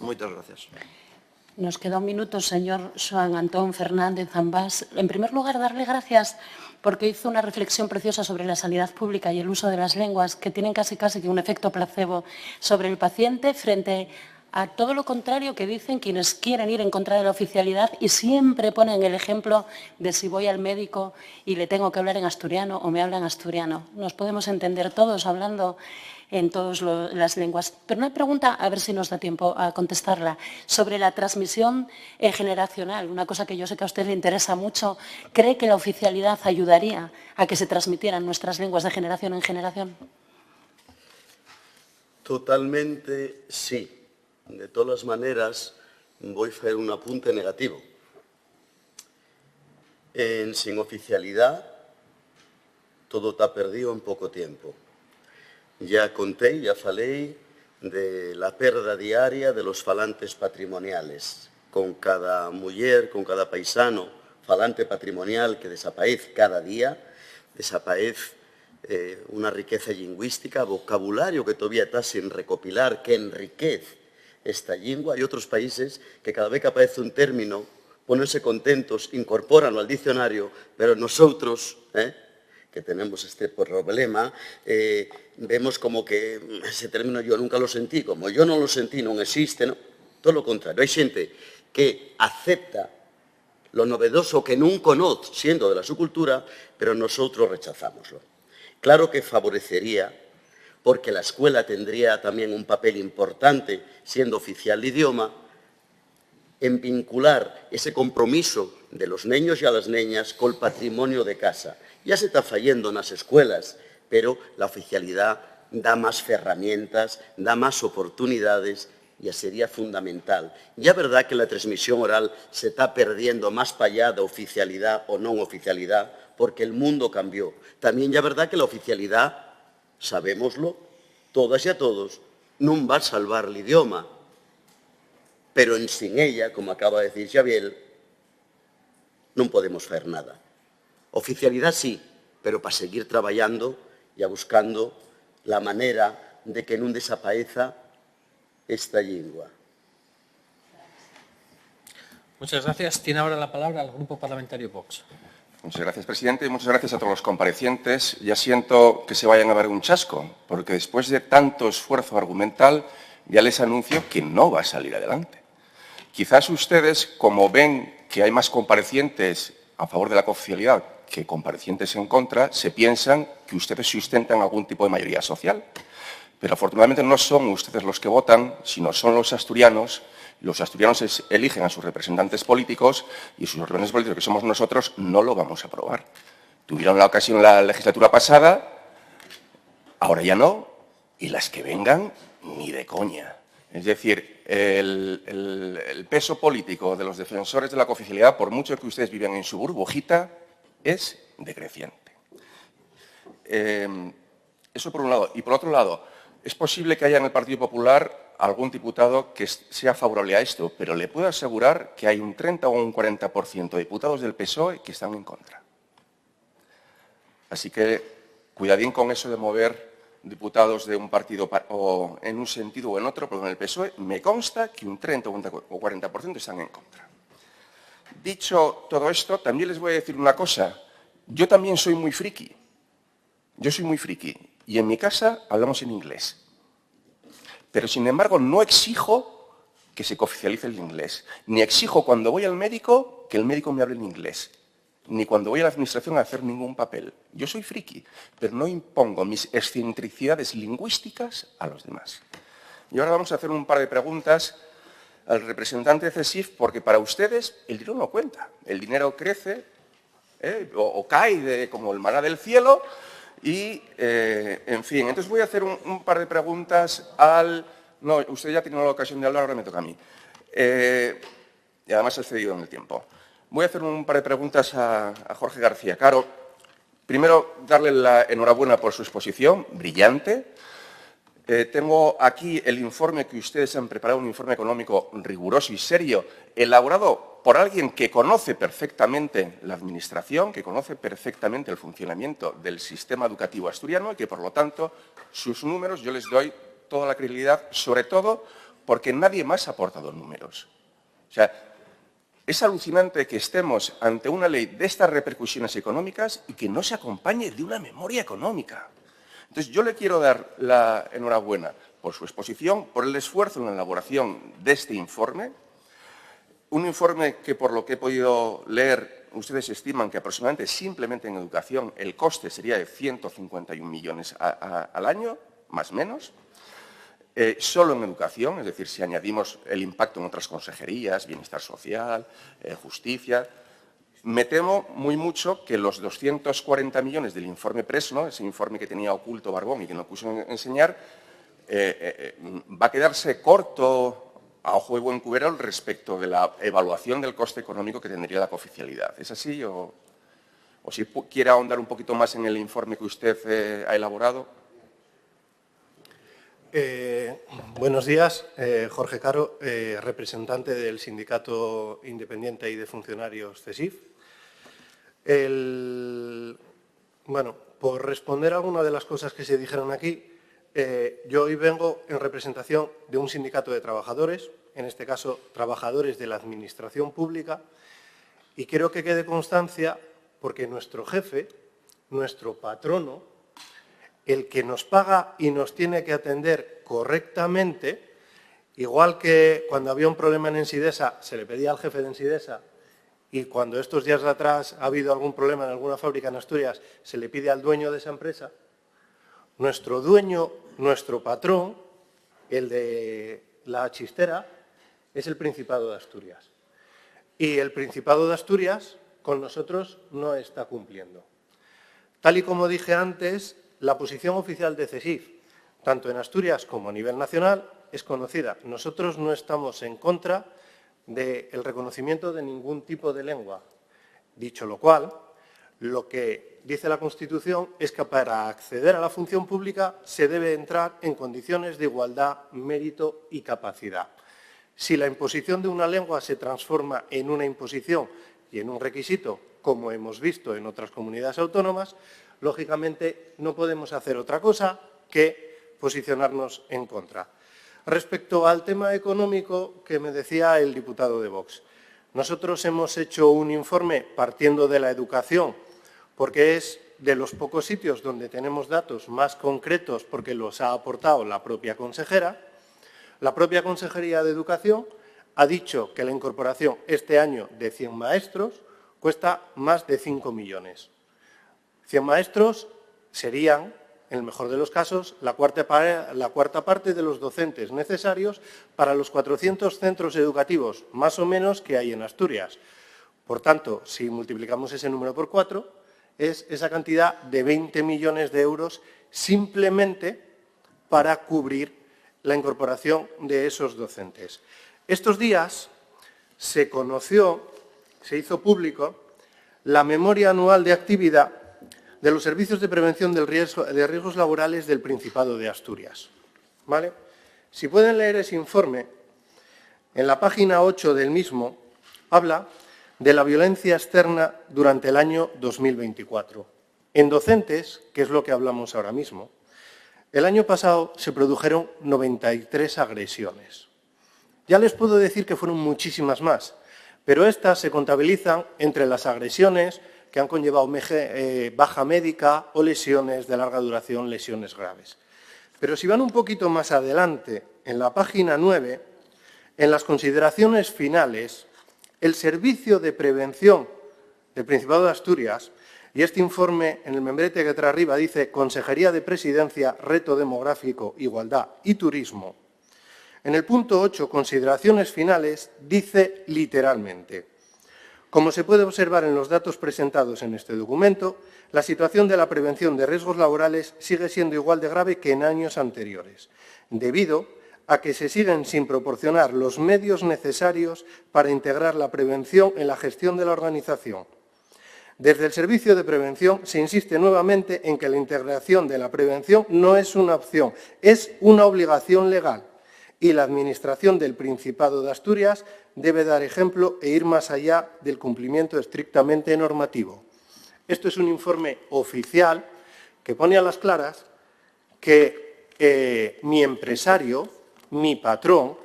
Moitas gracias. Nos queda un minuto, señor Xoán Antón Fernández Zambás. En primer lugar, darle gracias porque hizo una reflexión preciosa sobre la sanidad pública y el uso de las lenguas que tienen casi que un efecto placebo sobre el paciente frente a todo lo contrario que dicen quienes quieren ir en contra de la oficialidad y siempre ponen el ejemplo de si voy al médico y le tengo que hablar en asturiano o me habla en asturiano. Nos podemos entender todos hablando en todas las lenguas. Pero una pregunta, a ver si nos da tiempo a contestarla, sobre la transmisión generacional, una cosa que yo sé que a usted le interesa mucho. ¿Cree que la oficialidad ayudaría a que se transmitieran nuestras lenguas de generación en generación? Totalmente sí. De todas maneras, voy a hacer un apunte negativo. sin oficialidad, todo está perdido en poco tiempo. Ya conté, ya falei de la perda diaria de los falantes patrimoniales. Con cada muller, con cada paisano falante patrimonial que desaparece cada día, desaparece una riqueza lingüística, vocabulario que todavía está sin recopilar, que enriquece esta lengua. Hay otros países que cada vez que aparece un término, ponense contentos, incorporan al diccionario, pero nosotros, que tenemos este problema, vemos como que ese término yo nunca lo sentí, como yo no lo sentí, no existe, ¿no? Todo lo contrario. Hay gente que acepta lo novedoso que nunca conoce, siendo de la su cultura, pero nosotros rechazamoslo. Claro que favorecería, porque la escuela tendría también un papel importante, siendo oficial de idioma, en vincular ese compromiso de los niños y a las niñas con el patrimonio de casa. Ya se está fallando en las escuelas, pero la oficialidad da más herramientas, da más oportunidades, ya sería fundamental. Ya es verdad que la transmisión oral se está perdiendo más para allá de oficialidad o no oficialidad, porque el mundo cambió. También ya es verdad que la oficialidad, sabémoslo, todas y a todos, no va a salvar el idioma, pero sin ella, como acaba de decir Xavier, no podemos hacer nada. Oficialidad sí, pero para seguir trabajando y buscando la manera de que no desaparezca esta lengua. Muchas gracias. Tiene ahora la palabra el Grupo Parlamentario Vox. Muchas gracias, presidente, y muchas gracias a todos los comparecientes. Ya siento que se vayan a ver un chasco, porque después de tanto esfuerzo argumental, ya les anuncio que no va a salir adelante. Quizás ustedes, como ven que hay más comparecientes a favor de la cooficialidad que comparecientes en contra, se piensan que ustedes sustentan algún tipo de mayoría social. Pero afortunadamente no son ustedes los que votan, sino son los asturianos. Los asturianos eligen a sus representantes políticos y sus representantes políticos, que somos nosotros, no lo vamos a aprobar. Tuvieron la ocasión la legislatura pasada, ahora ya no, y las que vengan, ni de coña. Es decir, el peso político de los defensores de la cooficialidad, por mucho que ustedes vivan en su burbujita, es decreciente. Eso por un lado. Y por otro lado, es posible que haya en el Partido Popular algún diputado que sea favorable a esto, pero le puedo asegurar que hay un 30 o un 40% de diputados del PSOE que están en contra. Así que cuidadín con eso de mover diputados de un partido o en un sentido o en otro, porque en el PSOE me consta que un 30 o 40% están en contra. Dicho todo esto, también les voy a decir una cosa. Yo también soy muy friki. Yo soy muy friki. Y en mi casa hablamos en inglés. Pero, sin embargo, no exijo que se cooficialice el inglés. Ni exijo cuando voy al médico que el médico me hable en inglés. Ni cuando voy a la administración a hacer ningún papel. Yo soy friki, pero no impongo mis excentricidades lingüísticas a los demás. Y ahora vamos a hacer un par de preguntas al representante de CESIF, porque para ustedes el dinero no cuenta. El dinero crece o cae como el maná del cielo. Y, en fin, entonces voy a hacer un par de preguntas al... No, usted ya tiene la ocasión de hablar, ahora me toca a mí. Y además he excedido en el tiempo. Voy a hacer un par de preguntas a Jorge García Caro. Primero, darle la enhorabuena por su exposición, brillante. Tengo aquí el informe que ustedes han preparado, un informe económico riguroso y serio, elaborado por alguien que conoce perfectamente la administración, que conoce perfectamente el funcionamiento del sistema educativo asturiano y que, por lo tanto, sus números yo les doy toda la credibilidad, sobre todo porque nadie más ha aportado números. O sea, es alucinante que estemos ante una ley de estas repercusiones económicas y que no se acompañe de una memoria económica. Entonces, yo le quiero dar la enhorabuena por su exposición, por el esfuerzo en la elaboración de este informe. Un informe que, por lo que he podido leer, ustedes estiman que aproximadamente simplemente en educación el coste sería de 151 millones al año, más o menos. Solo en educación, es decir, si añadimos el impacto en otras consejerías, bienestar social, justicia. Me temo muy mucho que los 240 millones del informe Presno, ese informe que tenía oculto Barbón y que no puso enseñar, va a quedarse corto a ojo de buen cubero respecto de la evaluación del coste económico que tendría la cooficialidad. ¿Es así? O si quiere ahondar un poquito más en el informe que usted ha elaborado. Buenos días, Jorge Caro, representante del Sindicato Independiente y de Funcionarios CESIF. Bueno, por responder a alguna de las cosas que se dijeron aquí, yo hoy vengo en representación de un sindicato de trabajadores, en este caso trabajadores de la Administración Pública, y quiero que quede constancia porque nuestro jefe, nuestro patrono, el que nos paga y nos tiene que atender correctamente, igual que cuando había un problema en Ensidesa se le pedía al jefe de Ensidesa y cuando estos días de atrás ha habido algún problema en alguna fábrica en Asturias se le pide al dueño de esa empresa, nuestro dueño, nuestro patrón, el de la chistera, es el Principado de Asturias. Y el Principado de Asturias con nosotros no está cumpliendo. Tal y como dije antes, la posición oficial de CESIF, tanto en Asturias como a nivel nacional, es conocida. Nosotros no estamos en contra del reconocimiento de ningún tipo de lengua. Dicho lo cual, lo que dice la Constitución es que para acceder a la función pública se debe entrar en condiciones de igualdad, mérito y capacidad. Si la imposición de una lengua se transforma en una imposición y en un requisito, como hemos visto en otras comunidades autónomas, lógicamente no podemos hacer otra cosa que posicionarnos en contra. Respecto al tema económico que me decía el diputado de Vox, nosotros hemos hecho un informe partiendo de la educación, porque es de los pocos sitios donde tenemos datos más concretos porque los ha aportado la propia consejera. La propia Consejería de Educación ha dicho que la incorporación este año de 100 maestros cuesta más de 5 millones. 100 maestros serían, en el mejor de los casos, la cuarta parte de los docentes necesarios para los 400 centros educativos, más o menos, que hay en Asturias. Por tanto, si multiplicamos ese número por 4, es esa cantidad de 20 millones de euros simplemente para cubrir la incorporación de esos docentes. Estos días se conoció, se hizo público, la memoria anual de actividad de los servicios de prevención de riesgos laborales del Principado de Asturias. ¿Vale? Si pueden leer ese informe, en la página 8 del mismo habla de la violencia externa durante el año 2024. En docentes, que es lo que hablamos ahora mismo, el año pasado se produjeron 93 agresiones. Ya les puedo decir que fueron muchísimas más, pero estas se contabilizan entre las agresiones que han conllevado baja médica o lesiones de larga duración, lesiones graves. Pero si van un poquito más adelante, en la página 9, en las consideraciones finales, el Servicio de Prevención del Principado de Asturias, y este informe en el membrete que trae arriba dice Consejería de Presidencia, Reto Demográfico, Igualdad y Turismo, en el punto 8, consideraciones finales, dice literalmente: como se puede observar en los datos presentados en este documento, la situación de la prevención de riesgos laborales sigue siendo igual de grave que en años anteriores, debido a que se siguen sin proporcionar los medios necesarios para integrar la prevención en la gestión de la organización. Desde el Servicio de Prevención se insiste nuevamente en que la integración de la prevención no es una opción, es una obligación legal. Y la Administración del Principado de Asturias debe dar ejemplo e ir más allá del cumplimiento estrictamente normativo. Esto es un informe oficial que pone a las claras que mi empresario, mi patrón,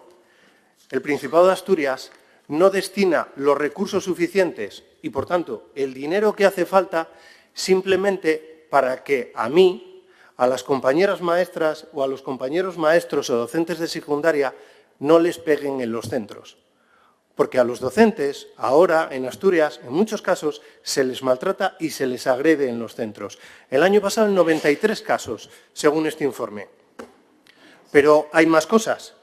el Principado de Asturias, no destina los recursos suficientes y, por tanto, el dinero que hace falta simplemente para que a mí, a las compañeras maestras o a los compañeros maestros o docentes de secundaria no les peguen en los centros. Porque a los docentes, ahora en Asturias, en muchos casos, se les maltrata y se les agrede en los centros. El año pasado, en 93 casos, según este informe. Pero hay más cosas.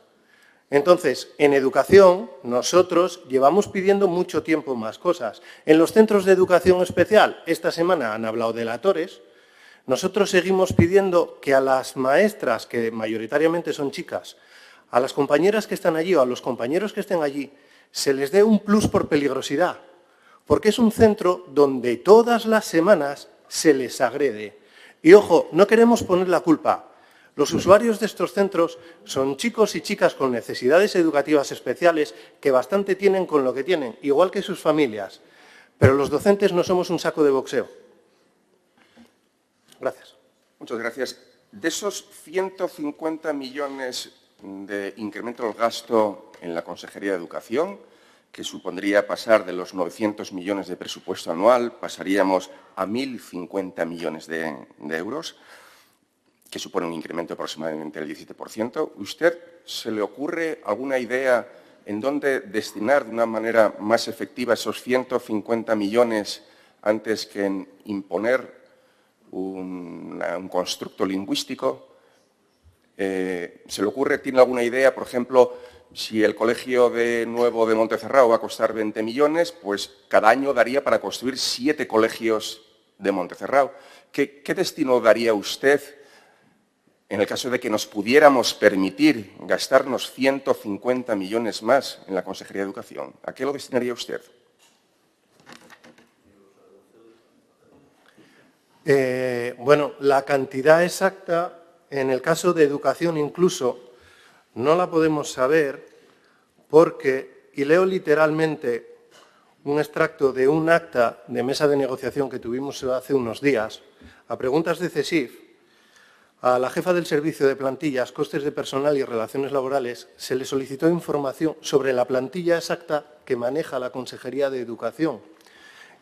Entonces, en educación, nosotros llevamos pidiendo mucho tiempo más cosas. En los centros de educación especial, esta semana han hablado de latores. Nosotros seguimos pidiendo que a las maestras, que mayoritariamente son chicas, a las compañeras que están allí o a los compañeros que estén allí se les dé un plus por peligrosidad, porque es un centro donde todas las semanas se les agrede. Y ojo, no queremos poner la culpa. Los usuarios de estos centros son chicos y chicas con necesidades educativas especiales que bastante tienen con lo que tienen, igual que sus familias. Pero los docentes no somos un saco de boxeo. Gracias. Muchas gracias. De esos 150 millones de incremento del gasto en la Consejería de Educación, que supondría pasar de los 900 millones de presupuesto anual, pasaríamos a 1.050 millones de euros, que supone un incremento aproximadamente del 17%. ¿Usted se le ocurre alguna idea en dónde destinar de una manera más efectiva esos 150 millones antes que en imponer un constructo lingüístico? ¿Se le ocurre, tiene alguna idea, por ejemplo, si el colegio nuevo de Montecerrao va a costar 20 millones, pues cada año daría para construir 7 colegios de Montecerrao? ¿Qué destino daría usted en el caso de que nos pudiéramos permitir gastarnos 150 millones más en la Consejería de Educación? ¿A qué lo destinaría usted? Bueno, la cantidad exacta, en el caso de educación incluso, no la podemos saber porque, y leo literalmente un extracto de un acta de mesa de negociación que tuvimos hace unos días, a preguntas de CESIF, a la jefa del Servicio de Plantillas, Costes de Personal y Relaciones Laborales se le solicitó información sobre la plantilla exacta que maneja la Consejería de Educación.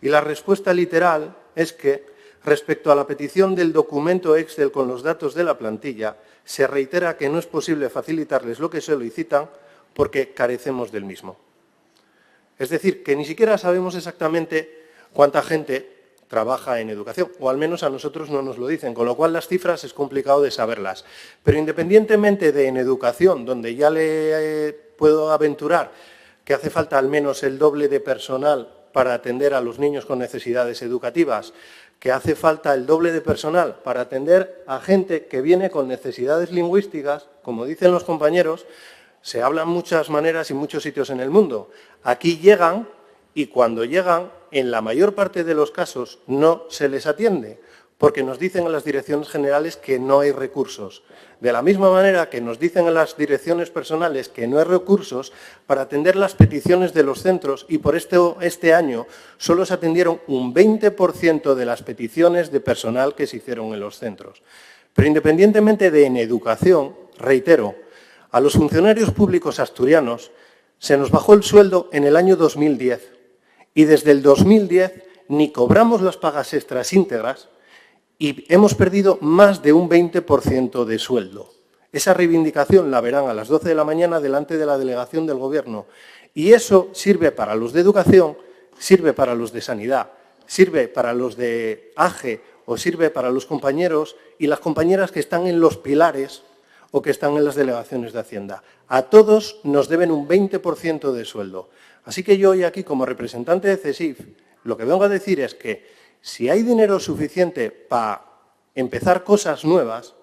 Y la respuesta literal es que, respecto a la petición del documento Excel con los datos de la plantilla, se reitera que no es posible facilitarles lo que solicitan porque carecemos del mismo. Es decir, que ni siquiera sabemos exactamente cuánta gente trabaja en educación, o al menos a nosotros no nos lo dicen, con lo cual las cifras es complicado de saberlas. Pero independientemente de en educación, donde ya le puedo aventurar que hace falta al menos el doble de personal para atender a los niños con necesidades educativas, que hace falta el doble de personal para atender a gente que viene con necesidades lingüísticas, como dicen los compañeros, se hablan muchas maneras y muchos sitios en el mundo. Aquí llegan y cuando llegan, en la mayor parte de los casos, no se les atiende, porque nos dicen en las direcciones generales que no hay recursos. De la misma manera que nos dicen en las direcciones personales que no hay recursos para atender las peticiones de los centros y por este año solo se atendieron un 20% de las peticiones de personal que se hicieron en los centros. Pero independientemente de en educación, reitero, a los funcionarios públicos asturianos se nos bajó el sueldo en el año 2010 y desde el 2010 ni cobramos las pagas extras íntegras y hemos perdido más de un 20% de sueldo. Esa reivindicación la verán a las 12 de la mañana delante de la delegación del Gobierno. Y eso sirve para los de educación, sirve para los de sanidad, sirve para los de AGE o sirve para los compañeros y las compañeras que están en los pilares o que están en las delegaciones de Hacienda. A todos nos deben un 20% de sueldo. Así que yo hoy aquí, como representante de CESIF, lo que vengo a decir es que si hay dinero suficiente para empezar cosas nuevas,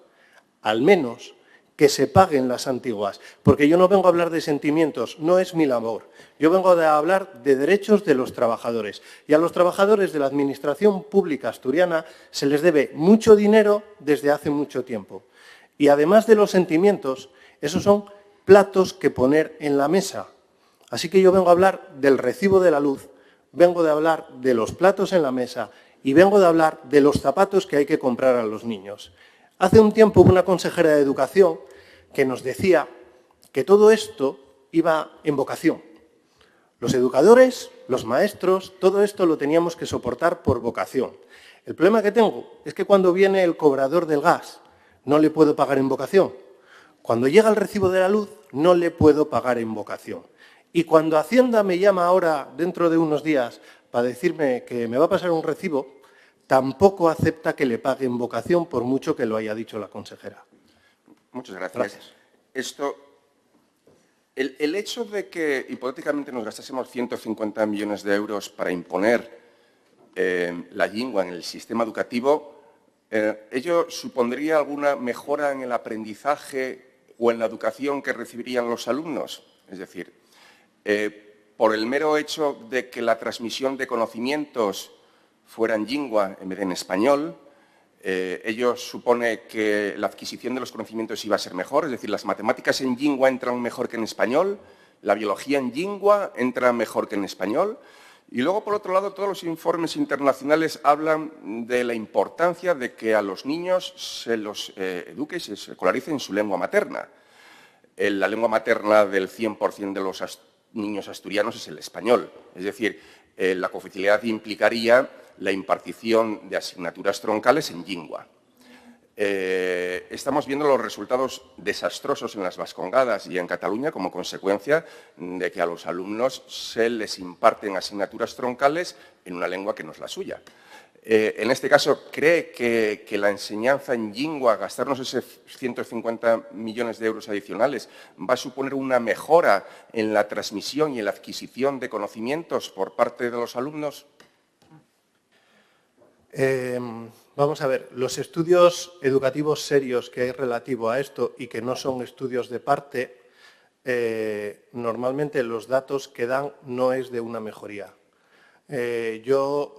al menos que se paguen las antiguas. Porque yo no vengo a hablar de sentimientos, no es mi labor. Yo vengo a hablar de derechos de los trabajadores. Y a los trabajadores de la Administración Pública asturiana se les debe mucho dinero desde hace mucho tiempo. Y además de los sentimientos, esos son platos que poner en la mesa. Así que yo vengo a hablar del recibo de la luz, vengo de hablar de los platos en la mesa y vengo de hablar de los zapatos que hay que comprar a los niños. Hace un tiempo hubo una consejera de Educación que nos decía que todo esto iba en vocación. Los educadores, los maestros, todo esto lo teníamos que soportar por vocación. El problema que tengo es que cuando viene el cobrador del gas no le puedo pagar en vocación. Cuando llega el recibo de la luz no le puedo pagar en vocación. Y cuando Hacienda me llama ahora, dentro de unos días, para decirme que me va a pasar un recibo, tampoco acepta que le pague en vocación, por mucho que lo haya dicho la consejera. Muchas gracias. El hecho de que hipotéticamente nos gastásemos 150 millones de euros para imponer la lengua en el sistema educativo, ¿ello supondría alguna mejora en el aprendizaje o en la educación que recibirían los alumnos. Es decir, por el mero hecho de que la transmisión de conocimientos fuera en lingua en vez de en español, ello supone que la adquisición de los conocimientos iba a ser mejor, es decir, las matemáticas en lingua entran mejor que en español, la biología en lingua entra mejor que en español. Y luego, por otro lado, todos los informes internacionales hablan de la importancia de que a los niños se los eduque y se escolarice en su lengua materna. La lengua materna del 100% de los niños asturianos es el español. Es decir, la cooficialidad implicaría la impartición de asignaturas troncales en lingua. Estamos viendo los resultados desastrosos en las Vascongadas y en Cataluña como consecuencia de que a los alumnos se les imparten asignaturas troncales en una lengua que no es la suya. En este caso, ¿cree que la enseñanza en lingua, gastarnos esos 150 millones de euros adicionales, va a suponer una mejora en la transmisión y en la adquisición de conocimientos por parte de los alumnos? Vamos a ver, los estudios educativos serios que hay relativo a esto y que no son estudios de parte, normalmente los datos que dan no es de una mejoría. Yo,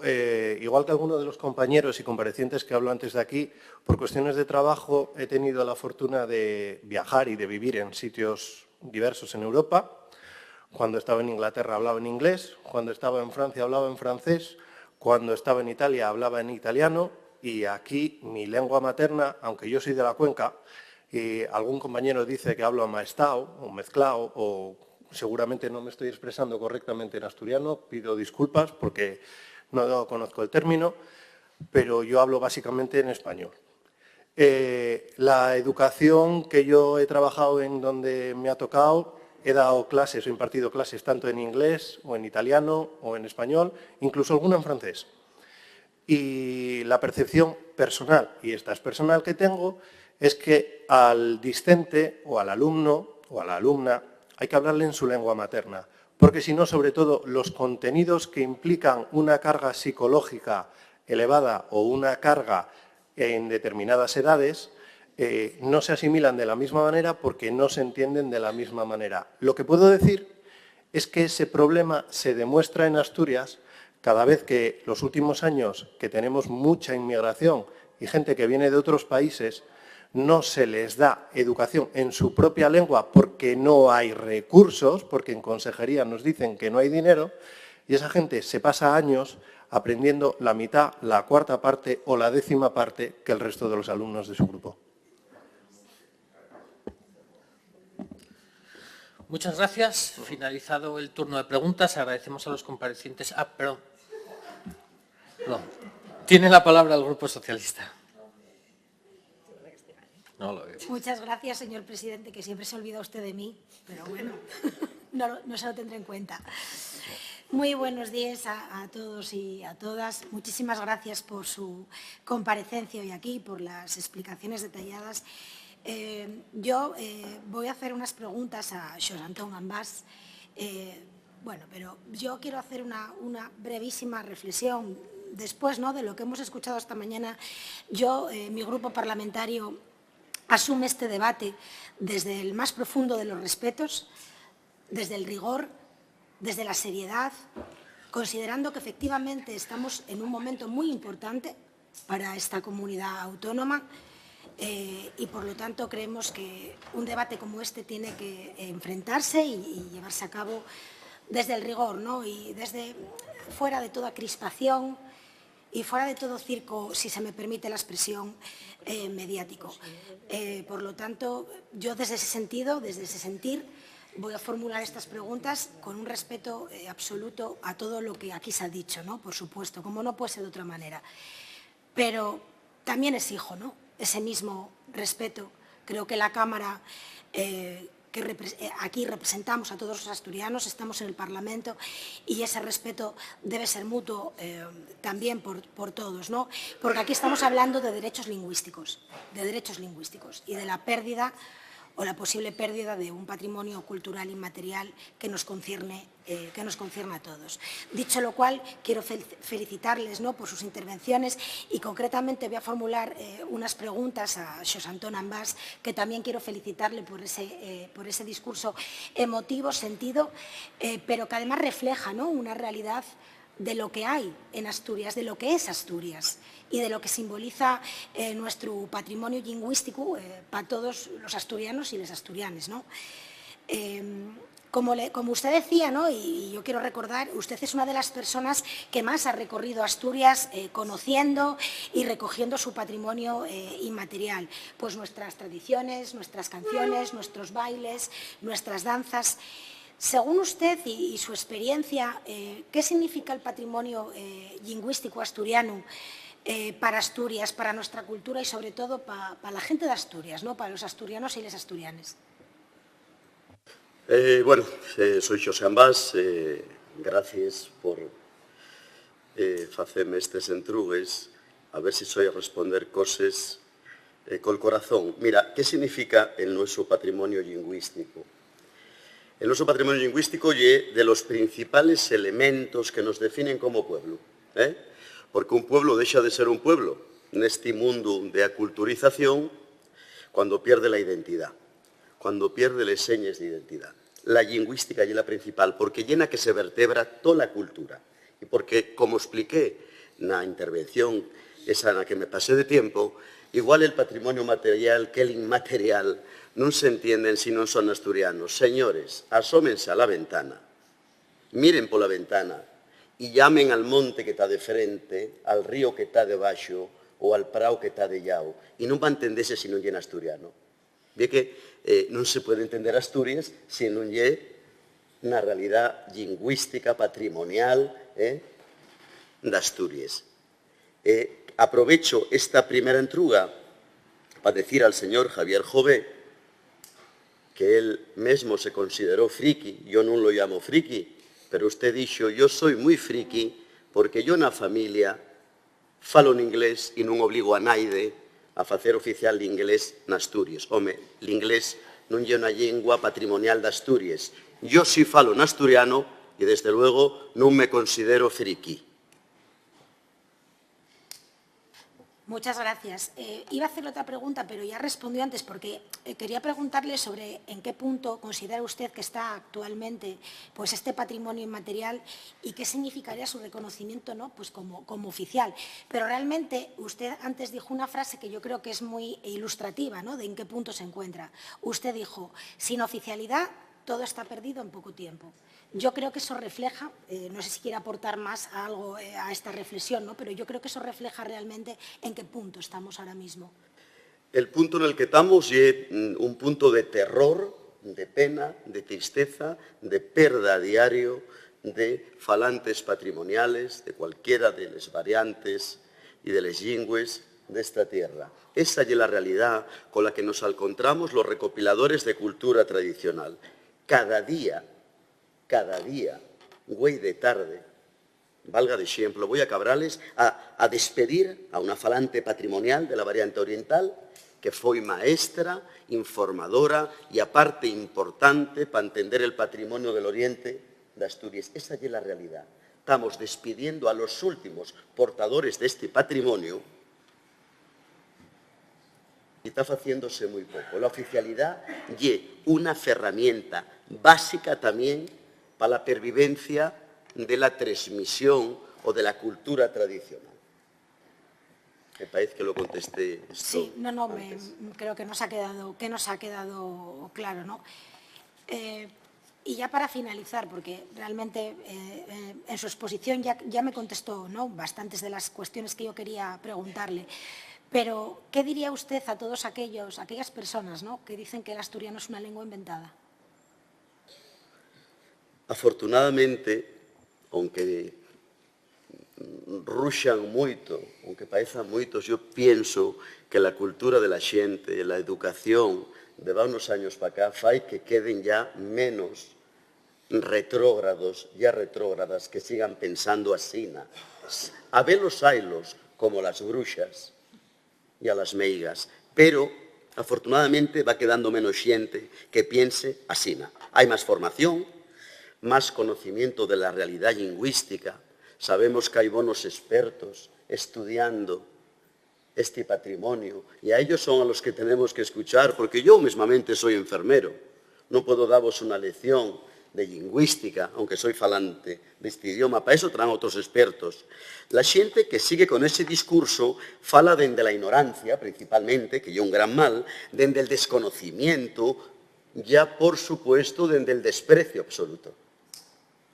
igual que algunos de los compañeros y comparecientes que hablo antes de aquí, por cuestiones de trabajo he tenido la fortuna de viajar y de vivir en sitios diversos en Europa. Cuando estaba en Inglaterra hablaba en inglés, cuando estaba en Francia hablaba en francés, cuando estaba en Italia hablaba en italiano y aquí mi lengua materna, aunque yo soy de la Cuenca, y algún compañero dice que hablo amaestao o mezclao o seguramente no me estoy expresando correctamente en asturiano, pido disculpas porque no conozco el término, pero yo hablo básicamente en español. La educación que yo he trabajado en donde me ha tocado, he dado clases o impartido clases tanto en inglés o en italiano o en español, incluso alguna en francés. Y la percepción personal, y esta es personal que tengo, es que al discente o al alumno o a la alumna hay que hablarle en su lengua materna, porque si no, sobre todo, los contenidos que implican una carga psicológica elevada o una carga en determinadas edades no se asimilan de la misma manera porque no se entienden de la misma manera. Lo que puedo decir es que ese problema se demuestra en Asturias cada vez que los últimos años que tenemos mucha inmigración y gente que viene de otros países, no se les da educación en su propia lengua porque no hay recursos, porque en consejería nos dicen que no hay dinero, y esa gente se pasa años aprendiendo la mitad, la cuarta parte o la décima parte que el resto de los alumnos de su grupo. Muchas gracias. Finalizado el turno de preguntas, agradecemos a los comparecientes. Perdón. Tiene la palabra el Grupo Socialista. No lo veo. Muchas gracias, señor presidente, que siempre se olvida usted de mí, pero bueno, no se lo tendré en cuenta. Muy buenos días a todos y a todas. Muchísimas gracias por su comparecencia hoy aquí, por las explicaciones detalladas. Yo voy a hacer unas preguntas a Xosé Antón Gambás. Bueno, pero yo quiero hacer una brevísima reflexión. Después, ¿no?, de lo que hemos escuchado esta mañana, mi grupo parlamentario asume este debate desde el más profundo de los respetos, desde el rigor, desde la seriedad, considerando que efectivamente estamos en un momento muy importante para esta comunidad autónoma y por lo tanto creemos que un debate como este tiene que enfrentarse y llevarse a cabo desde el rigor, ¿no?, y desde fuera de toda crispación y fuera de todo circo, si se me permite la expresión, mediático. Por lo tanto, yo desde ese sentido, desde ese sentir, voy a formular estas preguntas con un respeto absoluto a todo lo que aquí se ha dicho, ¿no?, por supuesto, como no puede ser de otra manera. Pero también exijo, ¿no?, ese mismo respeto. Creo que la Cámara, aquí representamos a todos los asturianos, estamos en el Parlamento y ese respeto debe ser mutuo también por todos, ¿no? Porque aquí estamos hablando de derechos lingüísticos y de la pérdida o la posible pérdida de un patrimonio cultural inmaterial que nos concierne a todos. Dicho lo cual, quiero felicitarles, ¿no?, por sus intervenciones y concretamente voy a formular unas preguntas a Xosé Antón Ambás, que también quiero felicitarle por ese discurso emotivo, sentido, pero que además refleja, ¿no?, una realidad de lo que hay en Asturias, de lo que es Asturias y de lo que simboliza nuestro patrimonio lingüístico para todos los asturianos y las asturianes, ¿no? Como usted decía, ¿no?, y yo quiero recordar, usted es una de las personas que más ha recorrido Asturias conociendo y recogiendo su patrimonio inmaterial, pues nuestras tradiciones, nuestras canciones, nuestros bailes, nuestras danzas. Según usted y su experiencia, ¿qué significa el patrimonio lingüístico asturiano para Asturias, para nuestra cultura y sobre todo para la gente de Asturias, ¿no?, para los asturianos y las asturianes? Soy Xosé Ambás, gracias por facerme estes entrugues, a ver si soy a responder cosas col corazón. Mira, ¿qué significa el nuestro patrimonio lingüístico? El nuestro patrimonio lingüístico es de los principales elementos que nos definen como pueblo, porque un pueblo deja de ser un pueblo en este mundo de aculturización cuando pierde la identidad, cuando pierde las señas de identidad. La lingüística es la principal, porque llena que se vertebra toda la cultura. Y porque, como expliqué en la intervención esa en la que me pasé de tiempo, igual el patrimonio material que el inmaterial no se entienden si no son asturianos. Señores, asómense a la ventana, miren por la ventana y llamen al monte que está de frente, al río que está debaixo o al prao que está de llao. Y no va a entenderse si no llena asturiano. Ve que non se puede entender Asturias se non é na realidad lingüística, patrimonial de Asturias. Aprovecho esta primera entruga para decir al señor Javier Jové que él mesmo se consideró friki, yo non lo llamo friki, pero usted dixo, yo soy muy friki porque yo na familia falo en inglés e non obligo a naide a facer oficial l'inglés na Asturias. Home, l'inglés non é unha lingua patrimonial de Asturias. Yo sí falo en asturiano e, desde luego, non me considero friki. Muchas gracias. Iba a hacer otra pregunta, pero ya respondió antes, porque quería preguntarle sobre en qué punto considera usted que está actualmente pues, este patrimonio inmaterial y qué significaría su reconocimiento, ¿no?, pues como oficial. Pero realmente usted antes dijo una frase que yo creo que es muy ilustrativa, ¿no?, de en qué punto se encuentra. Usted dijo, sin oficialidad todo está perdido en poco tiempo. Yo creo que eso refleja, no sé si quiere aportar más a algo a esta reflexión, ¿no?, pero yo creo que eso refleja realmente en qué punto estamos ahora mismo. El punto en el que estamos es un punto de terror, de pena, de tristeza, de perda a diario de falantes patrimoniales, de cualquiera de las variantes y de las lingües de esta tierra. Esa es la realidad con la que nos encontramos los recopiladores de cultura tradicional. Cada día, güey de tarde, valga de ejemplo, voy a Cabrales a despedir a una falante patrimonial de la variante oriental que fue maestra, informadora y aparte importante para entender el patrimonio del oriente de Asturias. Esa es la realidad. Estamos despidiendo a los últimos portadores de este patrimonio y está haciéndose muy poco. La oficialidad es una herramienta básica también para la pervivencia de la transmisión o de la cultura tradicional. Me parece que lo contesté. Sí, creo que nos ha quedado claro, ¿no? Y ya para finalizar, porque realmente en su exposición ya me contestó, ¿no?, bastantes de las cuestiones que yo quería preguntarle. Pero, ¿qué diría usted a todos aquellas personas, ¿no?, que dicen que el asturiano es una lengua inventada? Afortunadamente, aunque ruxan moito, aunque parezan moitos, yo pienso que la cultura de la xente, la educación, de unos años para acá, fai que queden ya menos retrógrados, ya retrógradas, que sigan pensando así. A velos ailos como las bruxas y a las meigas, pero afortunadamente va quedando menos xente que piense asina. Hai máis formación, máis conocimiento de la realidad lingüística. Sabemos que hai bonos expertos estudiando este patrimonio y a ellos son a los que tenemos que escuchar, porque yo mismamente soy enfermero. No puedo daros una lección de lingüística, aunque soy falante deste idioma, para eso traen outros expertos. La xente que sigue con ese discurso fala dende la ignorancia, principalmente, que é un gran mal, dende el desconocimiento, ya por supuesto dende el desprecio absoluto,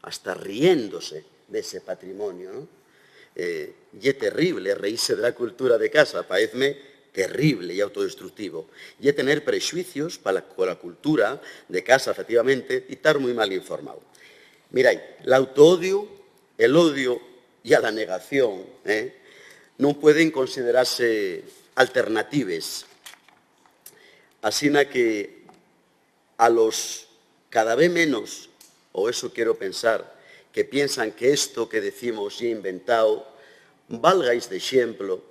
hasta riéndose de ese patrimonio, ¿no? Y é terrible reírse de la cultura de casa, pareceme terrible y autodestructivo. Y tener prejuicios para la cultura de casa, efectivamente, y estar muy mal informado. Mirai, el autoodio, el odio y a la negación no pueden considerarse alternativas. Así que a los cada vez menos, o eso quiero pensar, que piensan que esto que decimos y he inventado, valgáis de ejemplo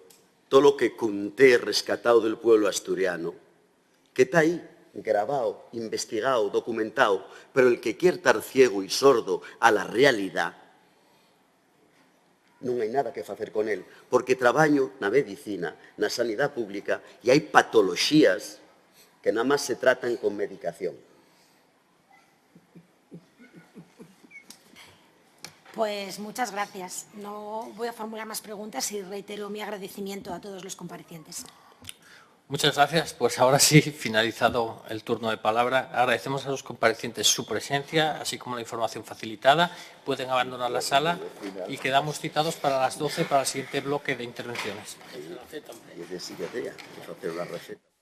todo lo que conté rescatado del pueblo asturiano, que está ahí, grabado, investigado, documentado, pero el que quiere estar ciego y sordo a la realidad, non hai nada que facer con él, porque traballo na medicina, na sanidade pública, e hai patoloxías que nada máis se tratan con medicación. Pues muchas gracias. No voy a formular más preguntas y reitero mi agradecimiento a todos los comparecientes. Muchas gracias. Pues ahora sí, finalizado el turno de palabra, agradecemos a los comparecientes su presencia, así como la información facilitada. Pueden abandonar la sala y quedamos citados para las 12 para el siguiente bloque de intervenciones. Y decía, hacer la receta.